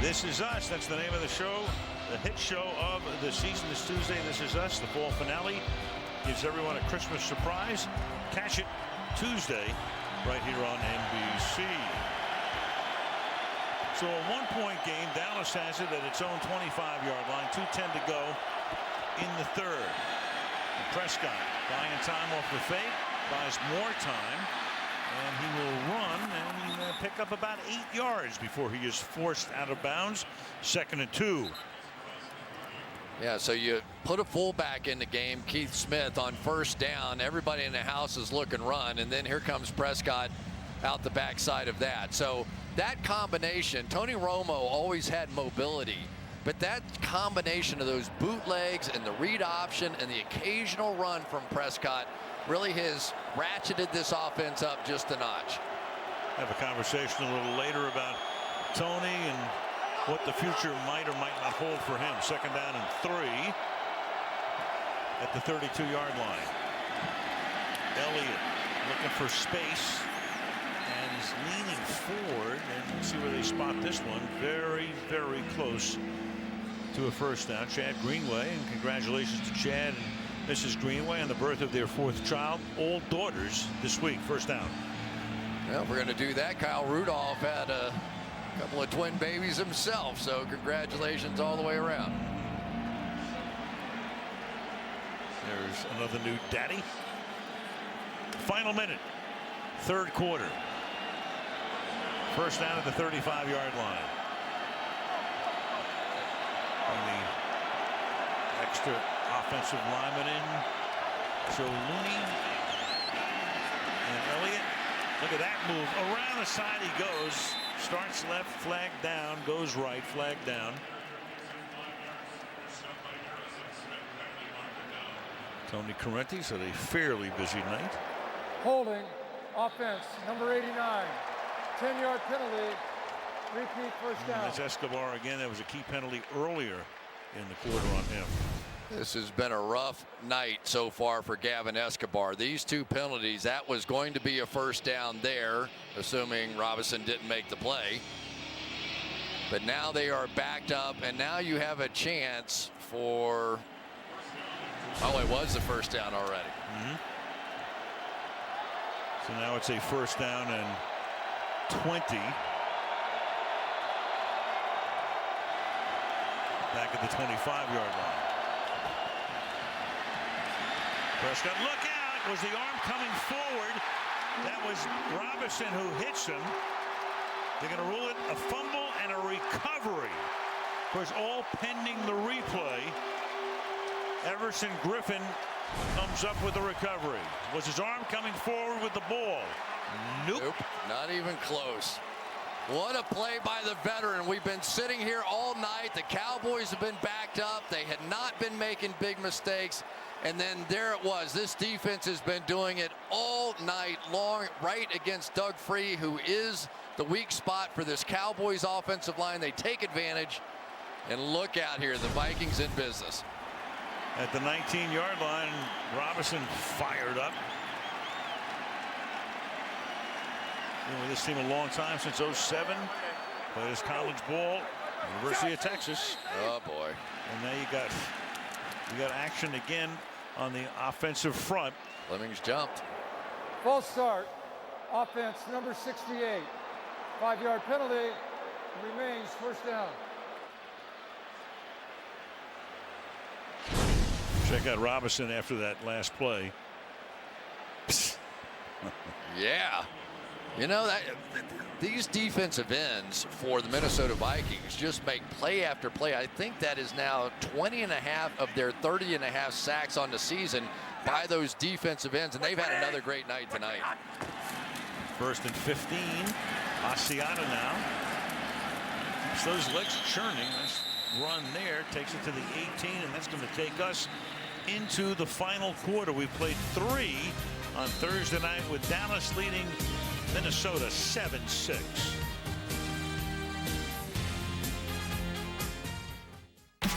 This Is Us. That's the name of the show. The hit show of the season is Tuesday. This Is Us. The fall finale gives everyone a Christmas surprise. Catch it Tuesday right here on NBC. So a one-point game. Dallas has it at its own 25-yard line. 2:10 to go in the third. And Prescott buying time off the fake. Buys more time. And he will run and pick up about 8 yards before he is forced out of bounds. 2nd and 2. Yeah, so you put a fullback in the game, Keith Smith, on first down. Everybody in the house is looking run, and then here comes Prescott out the backside of that. So that combination, Tony Romo always had mobility, but that combination of those bootlegs and the read option and the occasional run from Prescott really has ratcheted this offense up just a notch. Have a conversation a little later about Tony and what the future might or might not hold for him. 2nd down and 3 at the 32-yard line. Elliott looking for space and is leaning forward, and we'll see where they spot this one. Very, very close to a first down. Chad Greenway, and congratulations to Chad and Mrs. Greenway on the birth of their 4th child. All daughters this week. First down. Well, we're going to do that. Kyle Rudolph had a couple of twin babies himself, so congratulations all the way around. There's another new daddy. Final minute, 3rd quarter. First down at the 35-yard line. And the extra offensive lineman in. So Looney and Elliott. Look at that move. Around the side he goes. Starts left, flag down, goes right, flag down. Tony Correntes had a fairly busy night. Holding, offense, number 89. 10-yard penalty, repeat first down. That's Escobar again. That was a key penalty earlier in the quarter on him. This has been a rough night so far for Gavin Escobar. These 2 penalties, that was going to be a first down there, assuming Robinson didn't make the play. But now they are backed up, and now you have a chance for, oh, it was the first down already. So now it's a first down and 20. Back at the 25-yard line. Prescott, look out! Was the arm coming forward? That was Robinson who hits him. They're going to rule it a fumble and a recovery. Of course, all pending the replay. Everson Griffin comes up with the recovery. Was his arm coming forward with the ball? Nope. Not even close. What a play by the veteran. We've been sitting here all night. The Cowboys have been backed up. They had not been making big mistakes. And then there it was. This defense has been doing it all night long, right against Doug Free, who is the weak spot for this Cowboys offensive line. They take advantage. And look out here, the Vikings in business. At the 19-yard line, Robinson fired up. Been with this team a long time, since 07. Played his college ball, University of Texas. Oh boy. And now you got action again on the offensive front. Fleming's jumped. False start, offense, number 68. 5-yard penalty, remains first down. Check out Robinson after that last play. Yeah. You know, these defensive ends for the Minnesota Vikings just make play after play. I think that is now 20.5 of their 30.5 sacks on the season by those defensive ends, and they've had another great night tonight. 1st and 15. Asiata now. Keeps those legs churning. Nice run there. Takes it to the 18, and that's going to take us into the final quarter. We played 3 on Thursday night with Dallas leading Minnesota 7-6.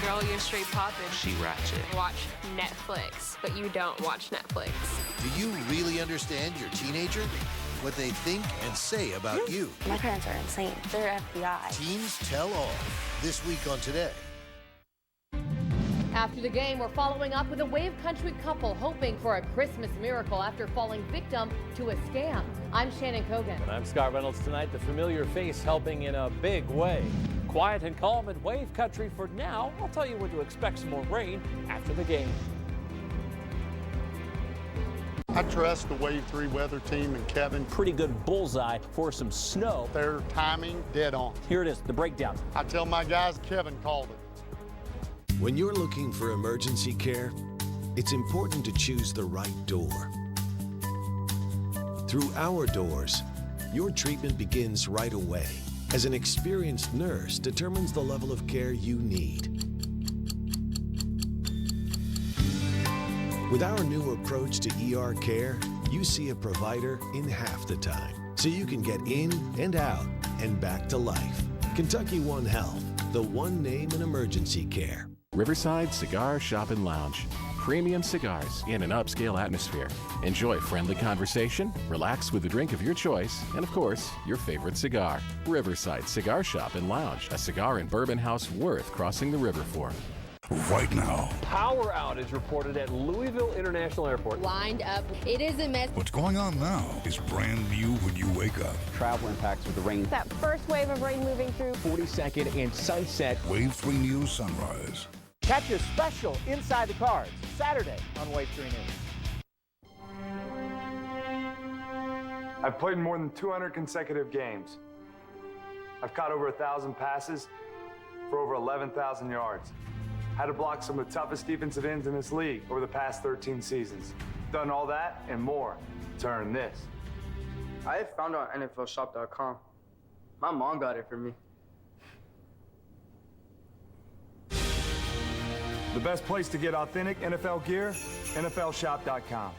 Girl, you're straight poppin'. She ratchet. Watch Netflix, but you don't watch Netflix. Do you really understand your teenager? what they think and say about you. My parents are insane. They're FBI. Teens Tell All. This week on Today. After the game, we're following up with a Wave Country couple hoping for a Christmas miracle after falling victim to a scam. I'm Shannon Kogan. And I'm Scott Reynolds. Tonight, the familiar face helping in a big way. Quiet and calm in Wave Country for now. I'll tell you when to expect some more rain after the game. I trust the Wave 3 weather team and Kevin. Pretty good bullseye for some snow. Their timing, dead on. Here it is, the breakdown. I tell my guys, Kevin called it. When you're looking for emergency care, it's important to choose the right door. Through our doors, your treatment begins right away as an experienced nurse determines the level of care you need. With our new approach to ER care, you see a provider in half the time, so you can get in and out and back to life. Kentucky One Health, the one name in emergency care. Riverside Cigar Shop and Lounge. Premium cigars in an upscale atmosphere. Enjoy friendly conversation, relax with a drink of your choice, and of course, your favorite cigar. Riverside Cigar Shop and Lounge, a cigar and bourbon house worth crossing the river for. Right now. Power outage reported at Louisville International Airport. Lined up. It is a mess. What's going on now is brand new when you wake up. Travel impacts with the rain. That first wave of rain moving through. 42nd and Sunset. Wave 3 News Sunrise. Catch a special Inside the Cards Saturday on Wave 3 News. I've played more than 200 consecutive games. I've caught over 1,000 passes for over 11,000 yards. Had to block some of the toughest defensive ends in this league over the past 13 seasons. Done all that and more to earn this. I found it on NFLshop.com. My mom got it for me. The best place to get authentic NFL gear, NFLshop.com.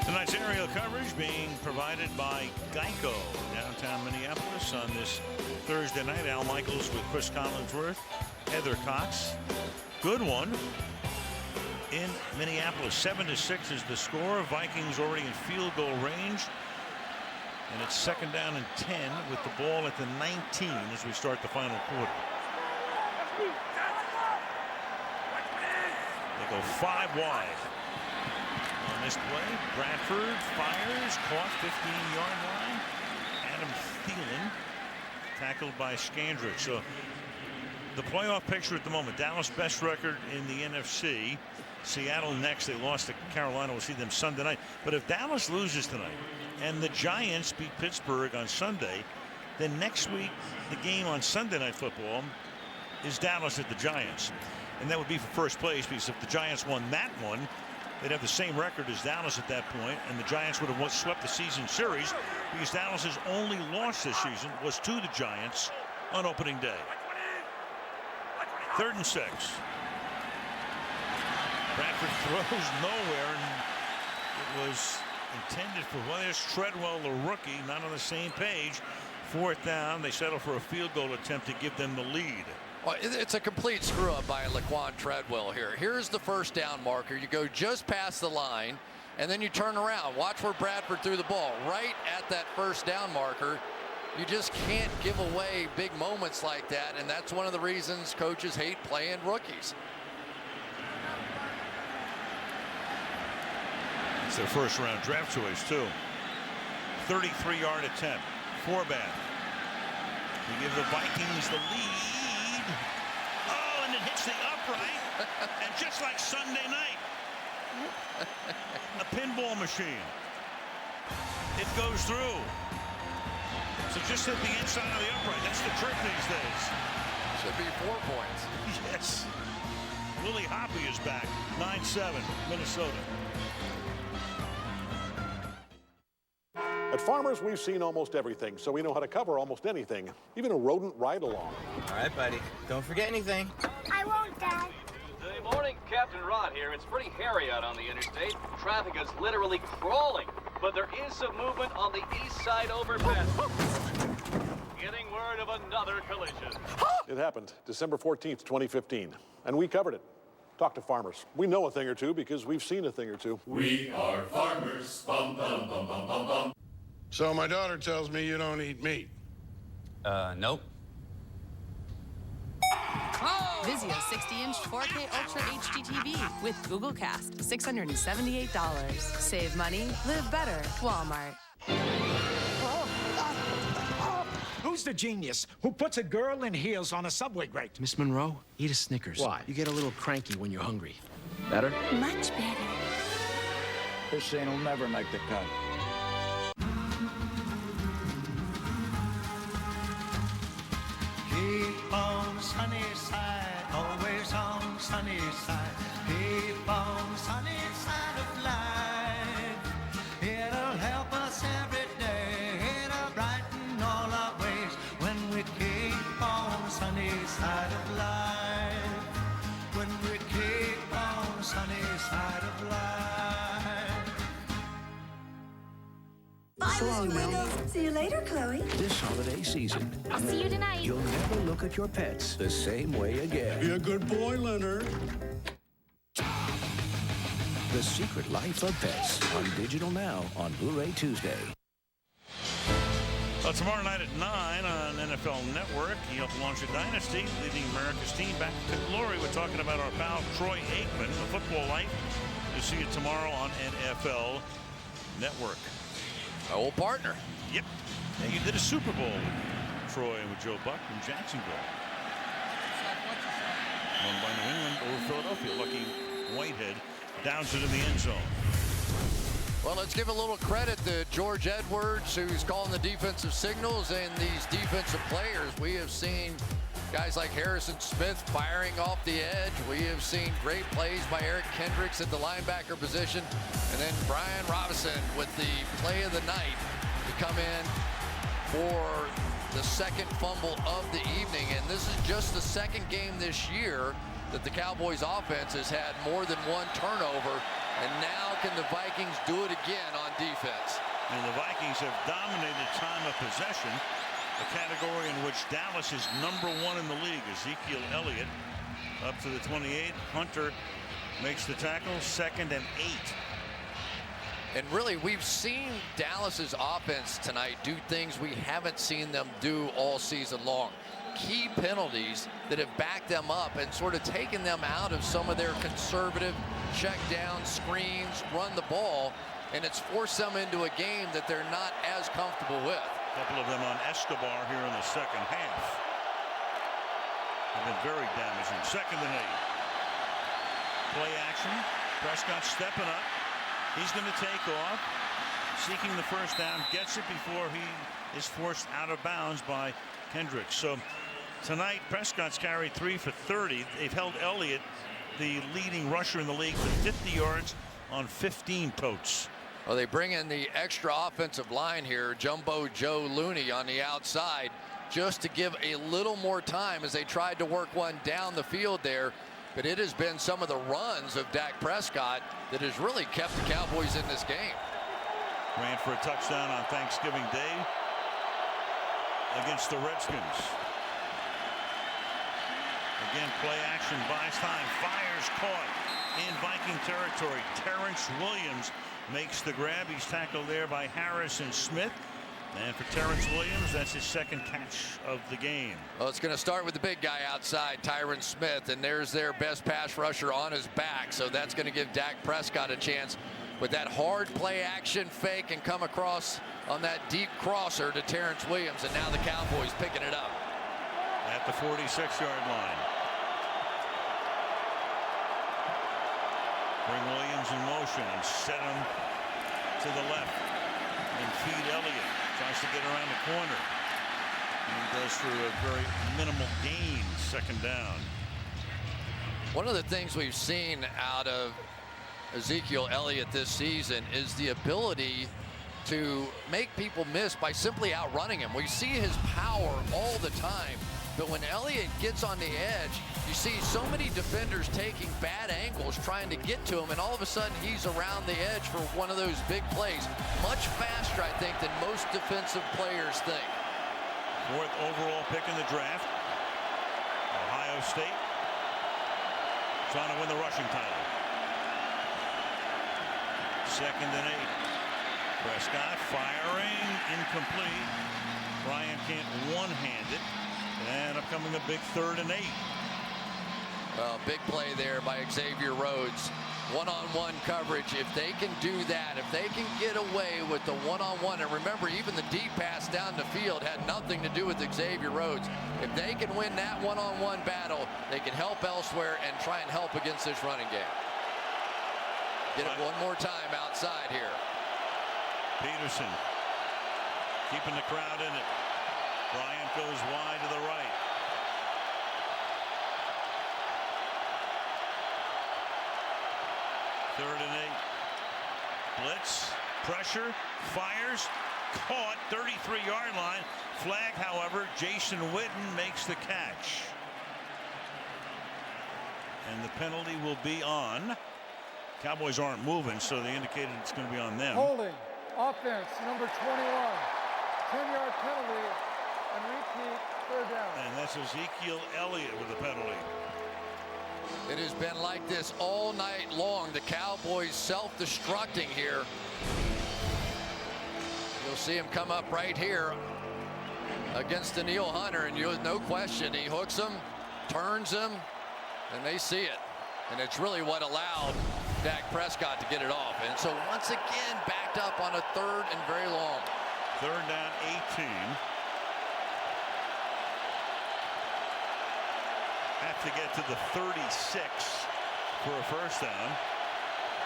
Tonight's aerial coverage being provided by Geico, downtown Minneapolis on this Thursday night. Al Michaels with Chris Collinsworth, Heather Cox. Good one in Minneapolis. 7-6 is the score. Vikings already in field goal range. And it's second down and 10 with the ball at the 19 as we start the final quarter. They go 5 wide. On this play, Bradford fires, caught 15-yard line. Adam Thielen tackled by Scandrick. So the playoff picture at the moment, Dallas best record in the NFC. Seattle next. They lost to Carolina. We'll see them Sunday night. But if Dallas loses tonight and the Giants beat Pittsburgh on Sunday, then next week the game on Sunday Night Football is Dallas at the Giants. And that would be for first place, because if the Giants won that one, they'd have the same record as Dallas at that point, and the Giants would have swept the season series, because Dallas's only loss this season was to the Giants on opening day. 3rd and 6. Bradford throws nowhere, and it was intended for Williams. Treadwell, the rookie, not on the same page. 4th down. They settle for a field goal attempt to give them the lead. Well, it's a complete screw up by Laquan Treadwell here. Here's the first down marker. You go just past the line, and then you turn around. Watch where Bradford threw the ball. Right at that first down marker. You just can't give away big moments like that, and that's one of the reasons coaches hate playing rookies. It's their first round draft choice, too. 33-yard attempt. Forbath. We give the Vikings the lead. Oh, and it hits the upright. And just like Sunday night, a pinball machine. It goes through. So just hit the inside of the upright. That's the trick these days. Should be 4 points. Yes. Willie Hoppy is back. 9-7, Minnesota. At Farmers, we've seen almost everything, so we know how to cover almost anything, even a rodent ride-along. All right, buddy. Don't forget anything. I won't, Dad. Good morning, Captain Rod here. It's pretty hairy out on the interstate. Traffic is literally crawling, but there is some movement on the east side overpass. Getting word of another collision. It happened December 14th, 2015, and we covered it. Talk to farmers. We know a thing or two because we've seen a thing or two. We are farmers. Bum, bum, bum, bum, bum, bum. So my daughter tells me you don't eat meat. Nope. Vizio 60-inch 4K Ultra HD TV with Google Cast, $678. Save money, live better. Walmart. Who's the genius who puts a girl in heels on a subway grate? Miss Monroe, eat a Snickers. Why? You get a little cranky when you're hungry. Better? Much better. This scene will never make the cut. Keep on sunny side, always on sunny side. Keep on sunny side of life. It'll help us every day. It'll brighten all our ways when we keep on sunny side of life. When we keep on sunny side of life. So long, Mel. See you later, Chloe. This holiday season, I'll see you tonight. you'll never look at your pets the same way again. Be a good boy, Leonard. The Secret Life of Pets on digital now on Blu-ray Tuesday. Well, tomorrow night at 9 on NFL Network, he helped launch a dynasty, leading America's team back to glory. We're talking about our pal Troy Aikman, The Football Life. You'll see it tomorrow on NFL Network. My old partner. Yep. And you did a Super Bowl with Troy and with Joe Buck from Jacksonville. Won by New England over Philadelphia. Lucky Whitehead downs it in the end zone. Well, let's give a little credit to George Edwards, who's calling the defensive signals, and these defensive players. We have seen guys like Harrison Smith firing off the edge. We have seen great plays by Eric Kendricks at the linebacker position. And then Brian Robinson with the play of the night to come in for the second fumble of the evening. And this is just the second game this year that the Cowboys offense has had more than one turnover. And now can the Vikings do it again on defense? And the Vikings have dominated time of possession, a category in which Dallas is #1 in the league. Ezekiel Elliott up to the 28. Hunter makes the tackle, 2nd and 8. And really, we've seen Dallas's offense tonight do things we haven't seen them do all season long. Key penalties that have backed them up and sort of taken them out of some of their conservative check down screens, run the ball, and it's forced them into a game that they're not as comfortable with. A couple of them on Escobar here in the second half have been very damaging. 2nd and 8. Play action. Prescott stepping up. He's going to take off, seeking the first down, gets it before he is forced out of bounds by Kendricks. So tonight, Prescott's carried 3 for 30. They've held Elliott, the leading rusher in the league, to 50 yards on 15 totes. Well, they bring in the extra offensive line here, Jumbo Joe Looney on the outside, just to give a little more time as they tried to work one down the field there. But it has been some of the runs of Dak Prescott that has really kept the Cowboys in this game. Ran for a touchdown on Thanksgiving Day against the Redskins. Again, play action, buys time, fires, caught in Viking territory. Terrence Williams makes the grab. He's tackled there by Harrison Smith. And for Terrence Williams, that's his 2nd catch of the game. Well, it's going to start with the big guy outside, Tyron Smith, and there's their best pass rusher on his back. So that's going to give Dak Prescott a chance with that hard play action fake and come across on that deep crosser to Terrence Williams. And now the Cowboys picking it up at the 46-yard line. Bring Williams in motion and set him to the left and feed Elliott. Tries to get around the corner. And he does for a very minimal gain, 2nd down. One of the things we've seen out of Ezekiel Elliott this season is the ability to make people miss by simply outrunning him. We see his power all the time, but when Elliott gets on the edge, you see so many defenders taking bad angles trying to get to him, and all of a sudden he's around the edge for one of those big plays. Much faster, I think, than most defensive players think. 4th overall pick in the draft. Ohio State. trying to win the rushing title. 2nd and 8. Prescott firing, incomplete. Bryant can't one-hand it. And upcoming a big 3rd and 8. Well, big play there by Xavier Rhodes. One-on-one coverage. If they can do that, if they can get away with the one-on-one, and remember, even the deep pass down the field had nothing to do with Xavier Rhodes. If they can win that one-on-one battle, they can help elsewhere and try and help against this running game. Get it one more time outside here. Peterson keeping the crowd in it. Bryant goes wide to the right. Third and 8. Blitz, pressure, fires, caught, 33-yard line. Flag, however, Jason Witten makes the catch. And the penalty will be on. Cowboys aren't moving, so they indicated it's going to be on them. Holding, offense, number 21. 10-yard penalty, and repeat, 3rd down. And that's Ezekiel Elliott with the penalty. It has been like this all night long. The Cowboys self-destructing here. You'll see him come up right here against Daniil Hunter, and no question, he hooks him, turns him, and they see it. And it's really what allowed Dak Prescott to get it off. And so once again, backed up on a 3rd and very long. 3rd down, 18. Have to get to the 36 for a 1st down.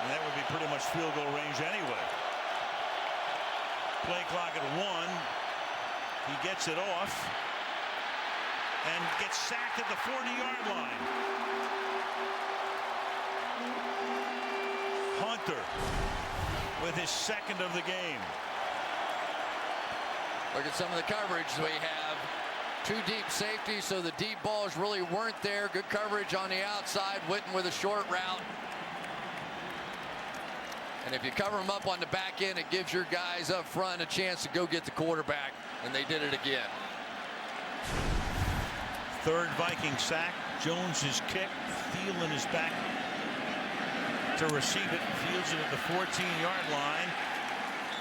And that would be pretty much field goal range anyway. Play clock at 1. He gets it off and gets sacked at the 40-yard line. Hunter with his 2nd of the game. Look at some of the coverage we have. 2 deep safeties, so the deep balls really weren't there. Good coverage on the outside. Witten with a short route. And if you cover them up on the back end, it gives your guys up front a chance to go get the quarterback, and they did it again. 3rd Viking sack. Jones is kicked. Thielen is back to receive it. Fields it at the 14-yard line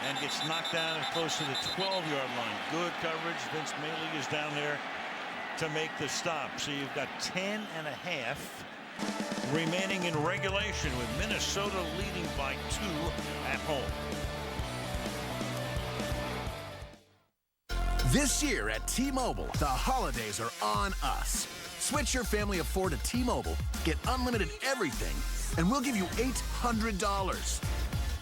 and gets knocked down and close to the 12-yard line. Good coverage. Vince Mailey is down there to make the stop. So you've got 10 and a half remaining in regulation, with Minnesota leading by 2 at home. This year at T-Mobile, the holidays are on us. Switch your family of 4 to T-Mobile, get unlimited everything, and we'll give you $800.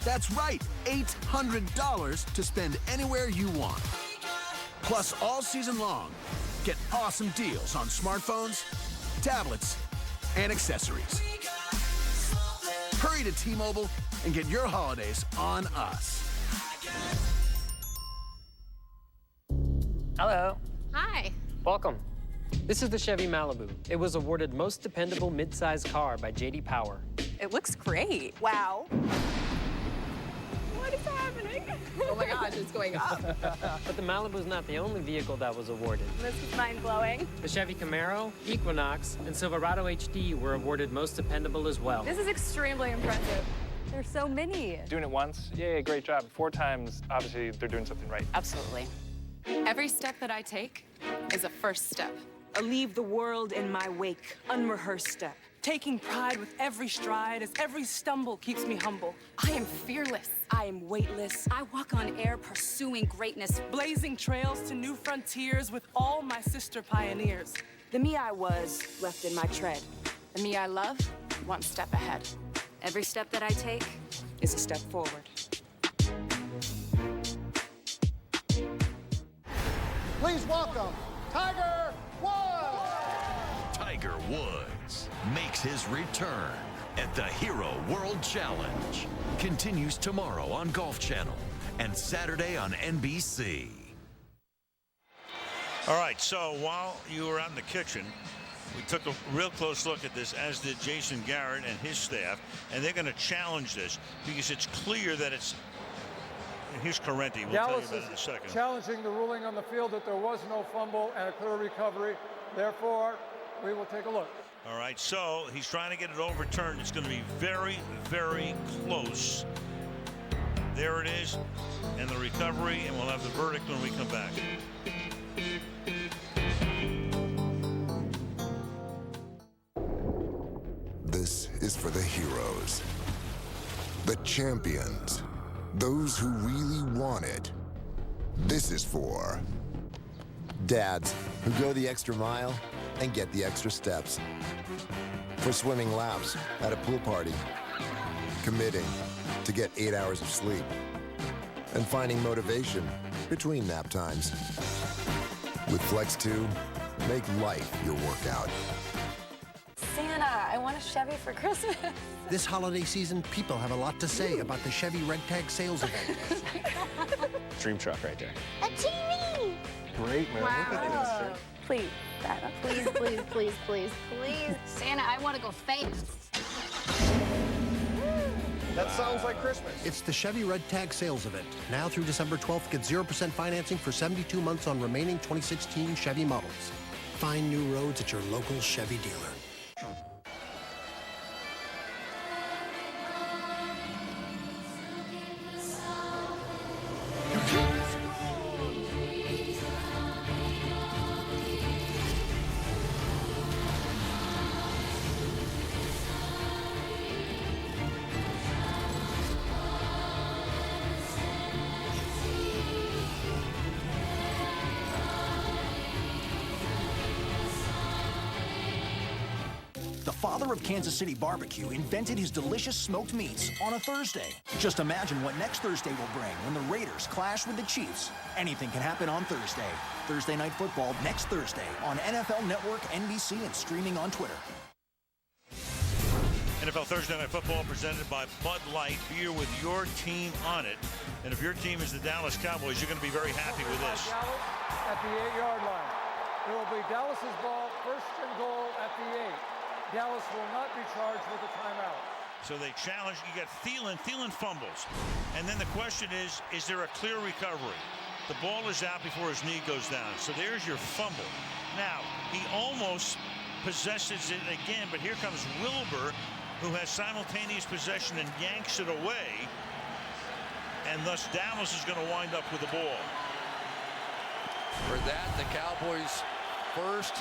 That's right, $800 to spend anywhere you want. Plus, all season long, get awesome deals on smartphones, tablets, and accessories. Hurry to T-Mobile and get your holidays on us. Hello. Hi. Welcome. This is the Chevy Malibu. It was awarded Most Dependable Midsize Car by J.D. Power. It looks great. Wow. What is happening? Oh my gosh, it's going up. But the Malibu's not the only vehicle that was awarded. This is mind-blowing. The Chevy Camaro, Equinox, and Silverado HD were awarded Most Dependable as well. This is extremely impressive. There's so many. Doing it once, yay, great job. 4 times, obviously they're doing something right. Absolutely. Every step that I take is a first step. I leave the world in my wake, unrehearsed step. Taking pride with every stride as every stumble keeps me humble. I am fearless. I am weightless. I walk on air pursuing greatness. Blazing trails to new frontiers with all my sister pioneers. The me I was left in my tread. The me I love, one step ahead. Every step that I take is a step forward. Please welcome Tiger Woods. Tiger Woods makes his return at the Hero World Challenge. Continues tomorrow on Golf Channel and Saturday on NBC. All right, so while you were out in the kitchen, we took a real close look at this, as did Jason Garrett and his staff, and they're going to challenge this because it's clear that it's. Here's Correnti. We'll tell you about it in a second. Challenging the ruling on the field that there was no fumble and a clear recovery. Therefore, we will take a look. All right, so he's trying to get it overturned. It's going to be very, very close. There it is, and the recovery, and we'll have the verdict when we come back. This is for the heroes, the champions, those who really want it. This is for dads who go the extra mile and get the extra steps. For swimming laps at a pool party, committing to get 8 hours of sleep, and finding motivation between nap times. With Flex 2, make life your workout. Santa, I want a Chevy for Christmas. This holiday season, people have a lot to say about the Chevy Red Tag sales event. Dream truck right there. A TV! Great, man. Wow. Look at this shirt. Please, Santa. Please, please, please, please, please. Santa, I want to go fast. That sounds like Christmas. It's the Chevy Red Tag sales event. Now through December 12th, get 0% financing for 72 months on remaining 2016 Chevy models. Find new roads at your local Chevy dealer. The father of Kansas City barbecue invented his delicious smoked meats on a Thursday. Just imagine what next Thursday will bring when the Raiders clash with the Chiefs. Anything can happen on Thursday. Thursday Night Football next Thursday on NFL Network, NBC, and streaming on Twitter. NFL Thursday Night Football presented by Bud Light, beer with your team on it. And if your team is the Dallas Cowboys, you're going to be very happy with this. Dallas at the 8-yard line. It will be Dallas's ball, first and goal at the 8. Dallas will not be charged with a timeout. So they challenge. You got Thielen. Thielen fumbles. And then the question is there a clear recovery? The ball is out before his knee goes down. So there's your fumble. Now, he almost possesses it again, but here comes Wilbur, who has simultaneous possession and yanks it away. And thus Dallas is going to wind up with the ball. For that, the Cowboys' first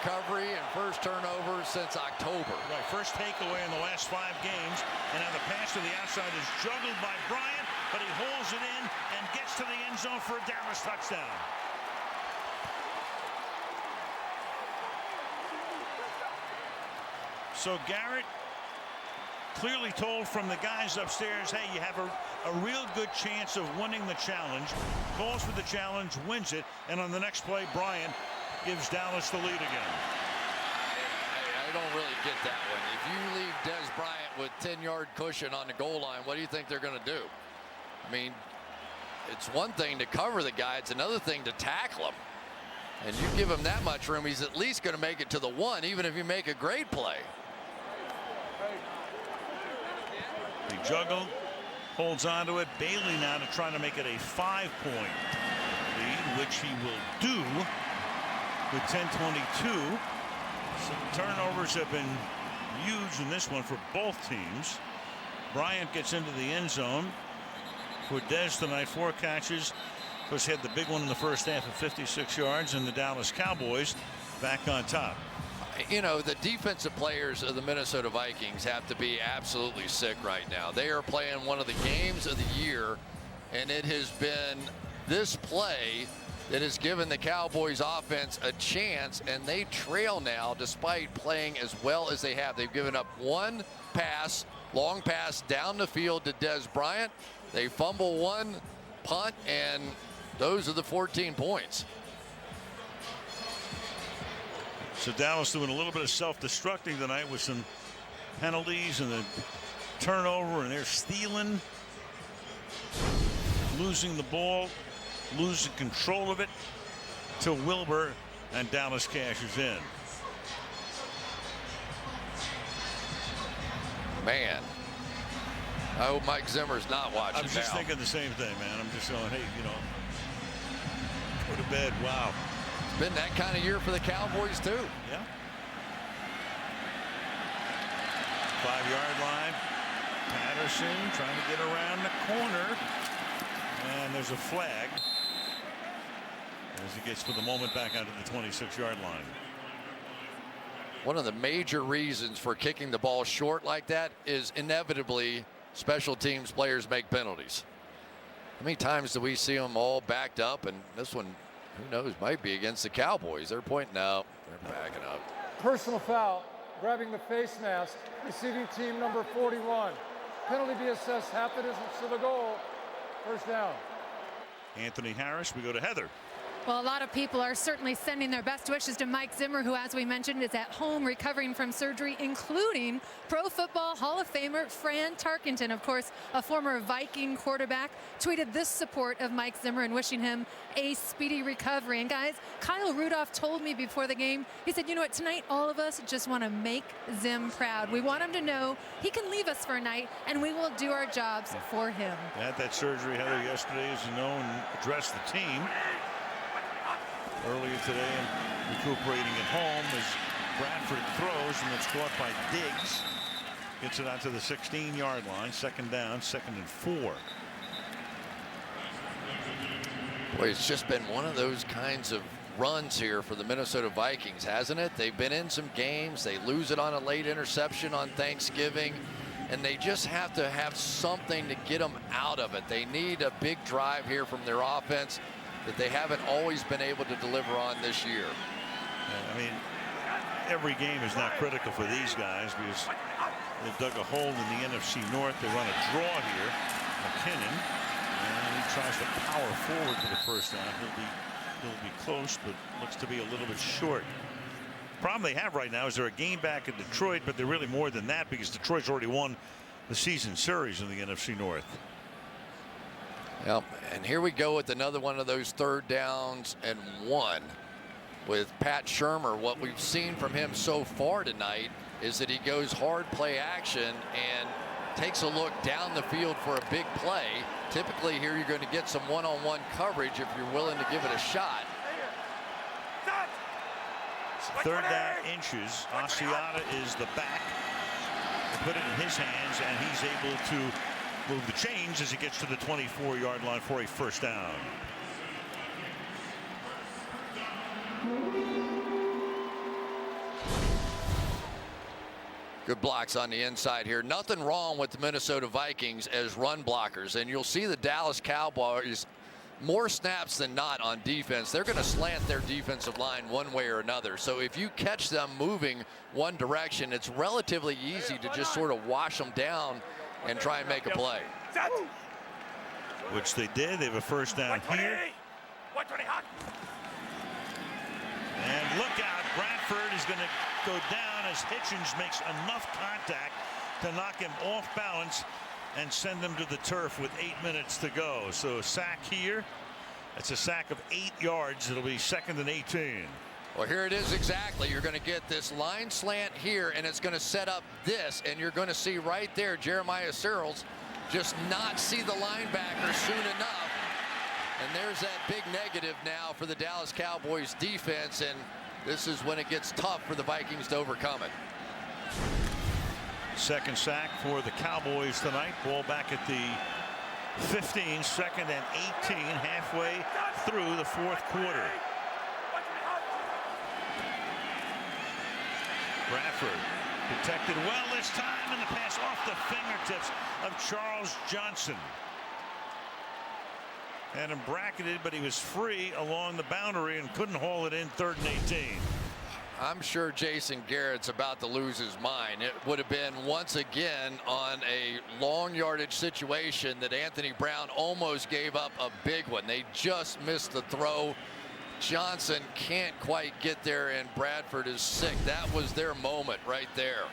recovery and first turnover since October. Right, first takeaway in the last 5 games. And now the pass to the outside is juggled by Bryant, but he holds it in and gets to the end zone for a Dallas touchdown. So Garrett clearly told from the guys upstairs, hey, you have a real good chance of winning the challenge. Calls for the challenge, wins it, and on the next play, Bryant gives Dallas the lead again. I don't really get that one. If you leave Dez Bryant with 10-yard cushion on the goal line, what do you think they're going to do? I mean, it's one thing to cover the guy. It's another thing to tackle him. And you give him that much room, he's at least going to make it to the 1, even if you make a great play. He juggled, holds on to it. Bailey now to try to make it a 5-point lead, which he will do with 10:22. Some turnovers have been huge in this one for both teams. Bryant gets into the end zone for Dez tonight. 4 catches. Of course, he had the big one in the first half of 56 yards, and the Dallas Cowboys back on top. You know, the defensive players of the Minnesota Vikings have to be absolutely sick right now. They are playing one of the games of the year, and it has been this play that has given the Cowboys offense a chance, and they trail now despite playing as well as they have. They've given up 1 pass, long pass down the field to Dez Bryant. They fumble 1 punt, and those are the 14 points. So Dallas doing a little bit of self-destructing tonight with some penalties and the turnover, and there's Thielen losing the ball, losing control of it to Wilbur, and Dallas cashes in. Man, I hope Mike Zimmer's not watching. I was just thinking the same thing, man. I'm just going, hey, you know, go to bed. Wow. It's been that kind of year for the Cowboys too. Yeah. 5-yard line. Patterson trying to get around the corner. And there's a flag as he gets for the moment back out to the 26-yard line. One of the major reasons for kicking the ball short like that is inevitably special teams players make penalties. How many times do we see them all backed up? And this one, who knows, might be against the Cowboys. They're pointing out, they're backing up. Personal foul, grabbing the face mask, receiving team number 41. Penalty be assessed half the distance to the goal. First down. Anthony Harris, we go to Heather. Well, a lot of people are certainly sending their best wishes to Mike Zimmer, who, as we mentioned, is at home recovering from surgery, including Pro Football Hall of Famer Fran Tarkenton, of course, a former Viking quarterback, tweeted this support of Mike Zimmer and wishing him a speedy recovery. And guys, Kyle Rudolph told me before the game, he said, you know what, tonight all of us just want to make Zim proud. We want him to know he can leave us for a night, and we will do our jobs for him. Had that surgery, Heather, yesterday, as you know, and addressed the team earlier today and recuperating at home as Bradford throws, and it's caught by Diggs. Gets it out to the 16-yard line. Second down, 2nd and 4. Boy, it's just been one of those kinds of runs here for the Minnesota Vikings, hasn't it? They've been in some games. They lose it on a late interception on Thanksgiving, and they just have to have something to get them out of it. They need a big drive here from their offense that they haven't always been able to deliver on this year. I mean, every game is now critical for these guys because they've dug a hole in the NFC North. They run a draw here. McKinnon, and he tries to power forward for the first down. He'll be close, but looks to be a little bit short. Problem they have right now is they're a game back in Detroit, but they're really more than that because Detroit's already won the season series in the NFC North. Yep, and here we go with another one of those 3rd downs and 1 with Pat Shurmur. What we've seen from him so far tonight is that he goes hard play action and takes a look down the field for a big play. Typically here you're going to get some one-on-one coverage if you're willing to give it a shot. 3rd down inches. Asiata is the back. They put it in his hands, and he's able to move the chains as he gets to the 24-yard line for a first down. Good blocks on the inside here. Nothing wrong with the Minnesota Vikings as run blockers, and you'll see the Dallas Cowboys more snaps than not on defense. They're going to slant their defensive line one way or another. So if you catch them moving one direction, it's relatively easy to just sort of wash them down and try and make a play. Which they did. They have a first down here. And look out, Bradford is going to go down as Hitchens makes enough contact to knock him off balance and send him to the turf with 8 minutes to go. So a sack here. That's a sack of 8 yards. It'll be 2nd and 18. Well, here it is exactly. You're going to get this line slant here, and it's going to set up this, and you're going to see right there Jeremiah Searles just not see the linebacker soon enough. And there's that big negative now for the Dallas Cowboys defense, and this is when it gets tough for the Vikings to overcome it. Second sack for the Cowboys tonight. Ball back at the 15, 2nd and 18, halfway through the 4th quarter. Bradford protected well this time, and the pass off the fingertips of Charles Johnson. Had him bracketed, but he was free along the boundary and couldn't haul it in. 3rd and 18. I'm sure Jason Garrett's about to lose his mind. It would have been once again on a long yardage situation that Anthony Brown almost gave up a big one. They just missed the throw. Johnson can't quite get there, and Bradford is sick. That was their moment right there.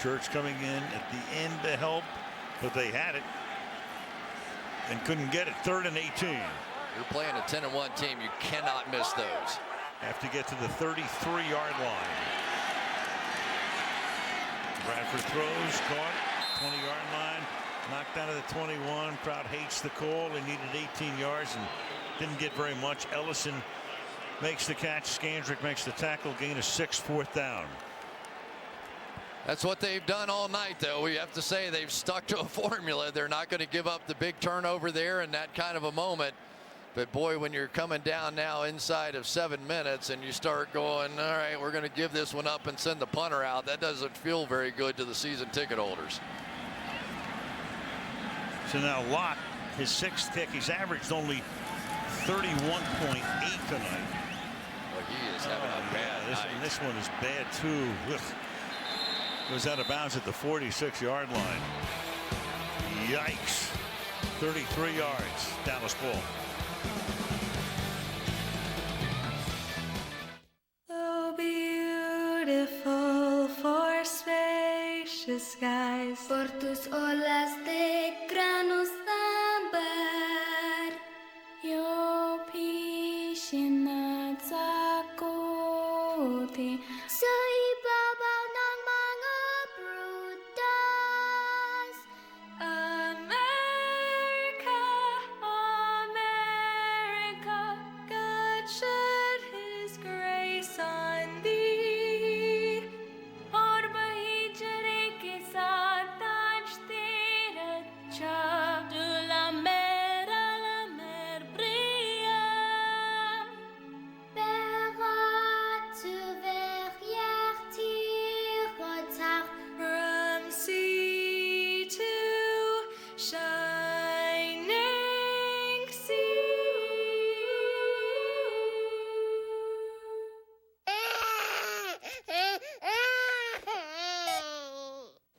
Church coming in at the end to help, but they had it and couldn't get it. 3rd and 18. You're playing a 10-1 team. You cannot miss those. Have to get to the 33-yard line. Bradford throws, caught, 20-yard line, knocked out of the 21. Crowd hates the call. They needed 18 yards and didn't get very much. Ellison makes the catch. Scandrick makes the tackle. Gain of 6, 4th down. That's what they've done all night, though. We have to say they've stuck to a formula. They're not going to give up the big turnover there in that kind of a moment. But boy, when you're coming down now inside of 7 minutes and you start going, all right, we're going to give this one up and send the punter out, that doesn't feel very good to the season ticket holders. So now Lott, his 6th kick, he's averaged only 31.8 tonight. Well, he is having a bad night. And this one is bad too. Ugh. Goes out of bounds at the 46-yard line. Yikes. 33 yards. Dallas ball. So beautiful for spacious skies. Por tus olas de grano sambar. Yo piscina zakote. Sa ibabaw ng mga brutas. America, America, God shed His grace on thee. Orba hijre ke saath aaj tera cha de la mer brilla. Verra tu verrière tir from sea to shining sea.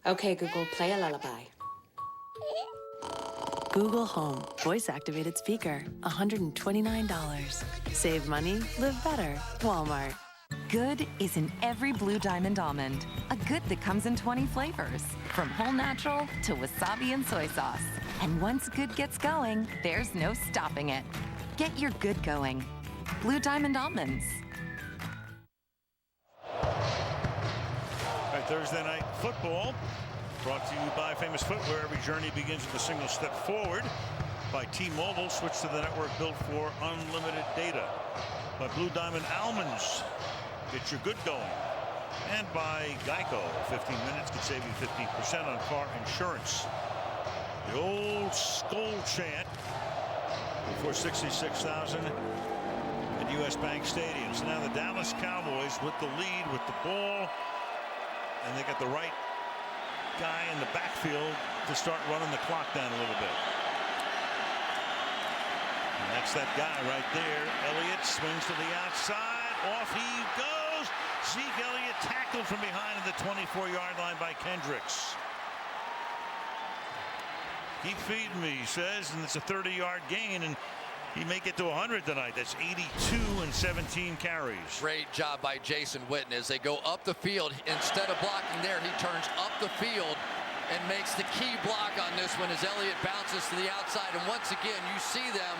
Okay, Google, play a lullaby. Google Home, voice-activated speaker, $129. Save money, live better, Walmart. Good is in every Blue Diamond almond. A good that comes in 20 flavors, from whole natural to wasabi and soy sauce. And once good gets going, there's no stopping it. Get your good going. Blue Diamond almonds. All right, Thursday night football brought to you by Famous Footwear. Every journey begins with a single step forward. By T-Mobile, switch to the network built for unlimited data. By Blue Diamond Almonds, get your good going. And by Geico, 15 minutes could save you 15% on car insurance. The old Skull chant before 66,000 at U.S. Bank Stadium. So now the Dallas Cowboys with the lead, with the ball, and they got the right guy in the backfield to start running the clock down a little bit. And that's that guy right there. Elliott swings to the outside. Off he goes. Zeke Elliott tackled from behind at the 24-yard line by Kendricks. Keep feeding me, he says, and it's a 30-yard gain, and he may get to 100 tonight. That's 82 and 17 carries. Great job by Jason Witten as they go up the field. Instead of blocking there, he turns up the field and makes the key block on this one as Elliott bounces to the outside. And once again, you see them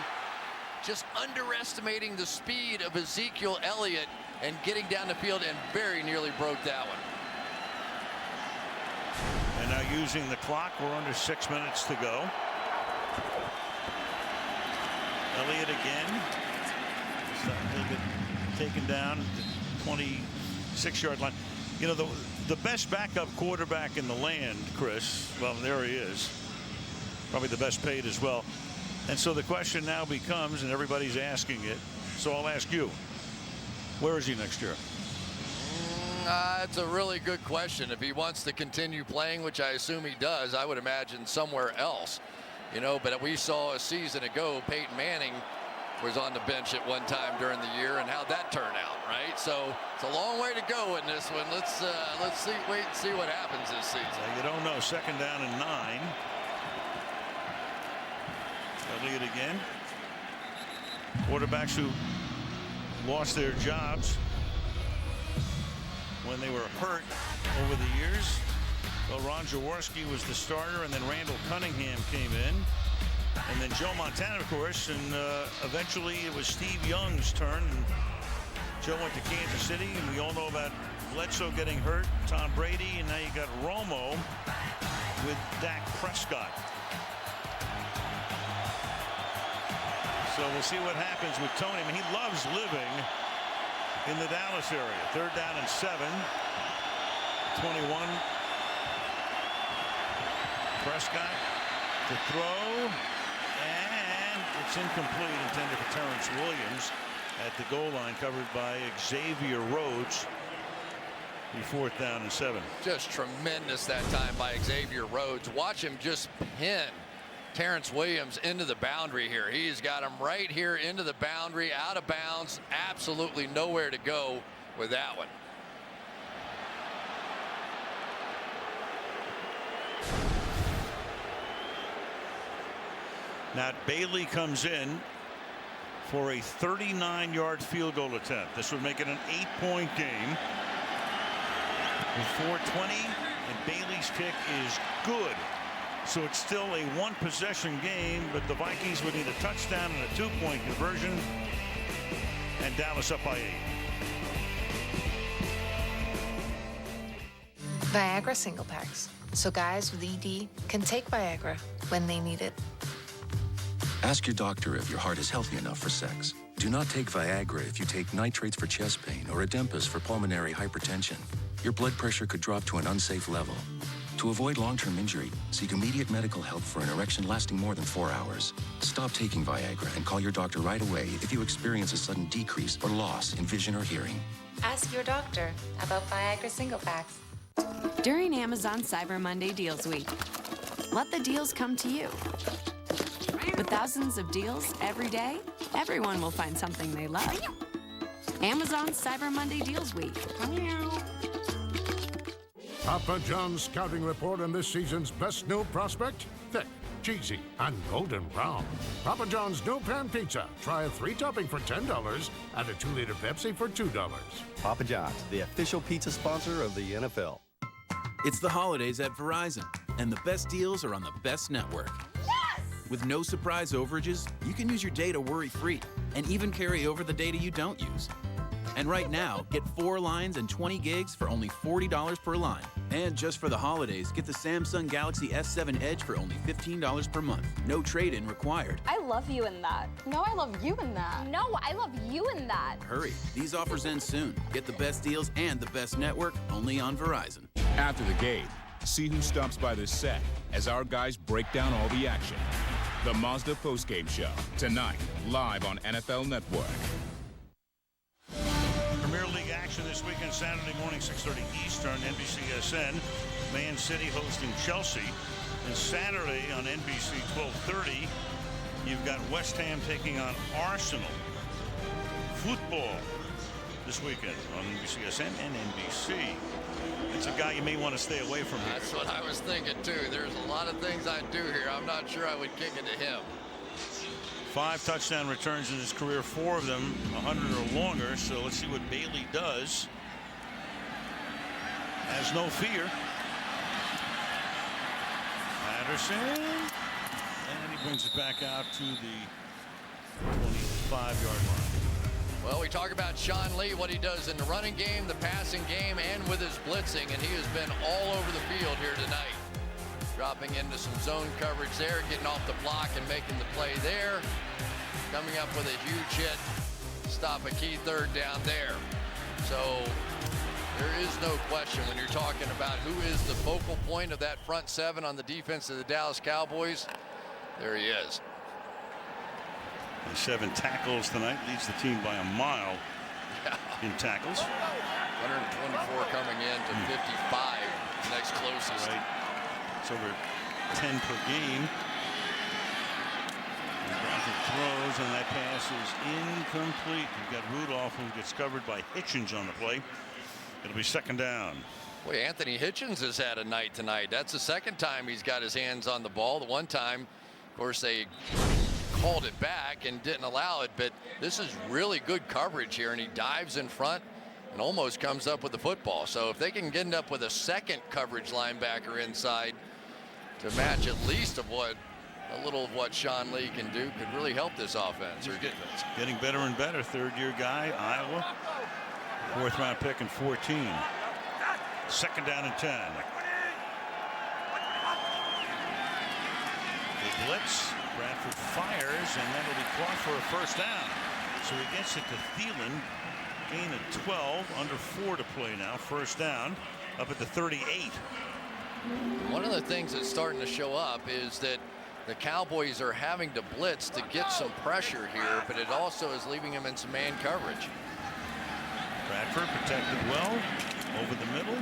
just underestimating the speed of Ezekiel Elliott and getting down the field, and very nearly broke that one. And now using the clock, we're under 6 minutes to go. Elliott again. Taken down at the 26-yard line. You know, the best backup quarterback in the land, Chris, well, there he is. Probably the best paid as well. And so the question now becomes, and everybody's asking it, so I'll ask you, where is he next year? It's a really good question. If he wants to continue playing, which I assume he does, I would imagine somewhere else. You know, but we saw a season ago, Peyton Manning was on the bench at one time during the year, and how'd that turn out, right? So it's a long way to go in this one. Let's wait and see what happens this season. You don't know. 2nd down and 9. Elliott again. Quarterbacks who lost their jobs when they were hurt over the years. Well, Ron Jaworski was the starter, and then Randall Cunningham came in, and then Joe Montana, of course, and eventually it was Steve Young's turn. And Joe went to Kansas City, and we all know about Bledsoe getting hurt, Tom Brady, and now you got Romo with Dak Prescott. So we'll see what happens with Tony. I mean, he loves living in the Dallas area. 3rd down and 7. 21 Prescott to throw, and it's incomplete, intended for Terrence Williams at the goal line, covered by Xavier Rhodes. 4th down and 7. Just tremendous that time by Xavier Rhodes. Watch him just pin Terrence Williams into the boundary here. He's got him right here into the boundary, out of bounds. Absolutely nowhere to go with that one. Now Bailey comes in for a 39-yard field goal attempt. This would make it an 8-point game. With 4:20, and Bailey's kick is good. So it's still a 1-possession game, but the Vikings would need a touchdown and a 2-point conversion, and Dallas up by 8. Viagra single packs, so guys with ED can take Viagra when they need it. Ask your doctor if your heart is healthy enough for sex. Do not take Viagra if you take nitrates for chest pain or Adempas for pulmonary hypertension. Your blood pressure could drop to an unsafe level. To avoid long-term injury, seek immediate medical help for an erection lasting more than 4 hours. Stop taking Viagra and call your doctor right away if you experience a sudden decrease or loss in vision or hearing. Ask your doctor about Viagra single packs. During Amazon Cyber Monday Deals Week, let the deals come to you. With thousands of deals every day, everyone will find something they love. Amazon's Cyber Monday Deals Week. Papa John's scouting report on this season's best new prospect? Thick, cheesy, and golden brown. Papa John's new pan pizza. Try a 3-topping for $10 and a 2-liter Pepsi for $2. Papa John's, the official pizza sponsor of the NFL. It's the holidays at Verizon, and the best deals are on the best network. Yes! With no surprise overages, you can use your data worry-free and even carry over the data you don't use. And right now, get 4 lines and 20 gigs for only $40 per line. And just for the holidays, get the Samsung Galaxy S7 Edge for only $15 per month. No trade-in required. I love you in that. No, I love you in that. No, I love you in that. Hurry, these offers end soon. Get the best deals and the best network only on Verizon. After the game, see who stops by the set as our guys break down all the action. The Mazda postgame show, tonight, live on NFL Network. Premier League action this weekend, Saturday morning, 6:30 Eastern, NBCSN. Man City hosting Chelsea. And Saturday on NBC 12:30, you've got West Ham taking on Arsenal. Football this weekend on NBCSN and NBC. It's a guy you may want to stay away from here. That's what I was thinking, too. There's a lot of things I'd do here. I'm not sure I would kick it to him. 5 touchdown returns in his career, 4 of them 100 or longer. So let's see what Bailey does. Has no fear. Patterson, and he brings it back out to the 25-yard line. Well, we talk about Sean Lee, what he does in the running game, the passing game, and with his blitzing, and he has been all over the field here tonight. Dropping into some zone coverage there, getting off the block and making the play there. Coming up with a huge hit, stop a key 3rd down there. So there is no question when you're talking about who is the focal point of that front 7 on the defense of the Dallas Cowboys. There he is. 7 tackles tonight, leads the team by a mile in tackles. 124 coming in to 55, next closest. Right. It's over 10 per game. And Bradford throws, and that pass is incomplete. You've got Rudolph, who gets covered by Hitchens on the play. It'll be 2nd down. Boy, Anthony Hitchens has had a night tonight. That's the 2nd time he's got his hands on the ball. The one time, of course, they called it back and didn't allow it, but this is really good coverage here, and he dives in front and almost comes up with the football. So if they can get up with a 2nd coverage linebacker inside to match at least of what a little of what Sean Lee can do, could really help this offense or defense. Getting better and better. 3rd-year guy, Iowa. 4th-round pick in 14. 2nd down and 10. The blitz. Bradford fires, and that'll be caught for a 1st down. So he gets it to Thielen. Gain of 12, under 4 to play now. 1st down, up at the 38. One of the things that's starting to show up is that the Cowboys are having to blitz to get some pressure here, but it also is leaving them in some man coverage. Bradford protected well over the middle,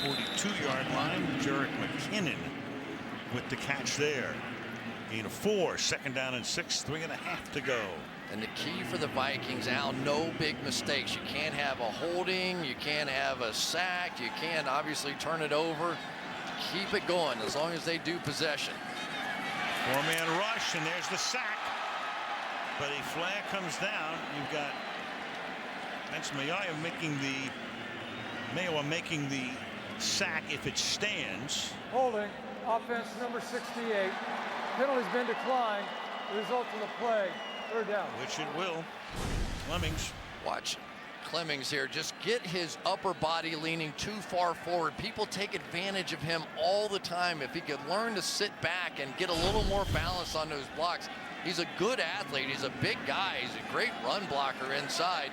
42-yard line. Jerick McKinnon with the catch there. Gain of 4, 2nd down and 6, 3.5 to go. And the key for the Vikings, Al, no big mistakes. You can't have a holding, you can't have a sack, you can't obviously turn it over. Keep it going as long as they do possession. 4-man rush, and there's the sack. But a flag comes down. You've got Mayo making the sack if it stands. Holding, offense number 68. Penalty's been declined. The result of the play, 3rd down. Which it will. Clemmings. Watch Clemmings here. Just get his upper body leaning too far forward. People take advantage of him all the time. If he could learn to sit back and get a little more balance on those blocks. He's a good athlete. He's a big guy. He's a great run blocker inside.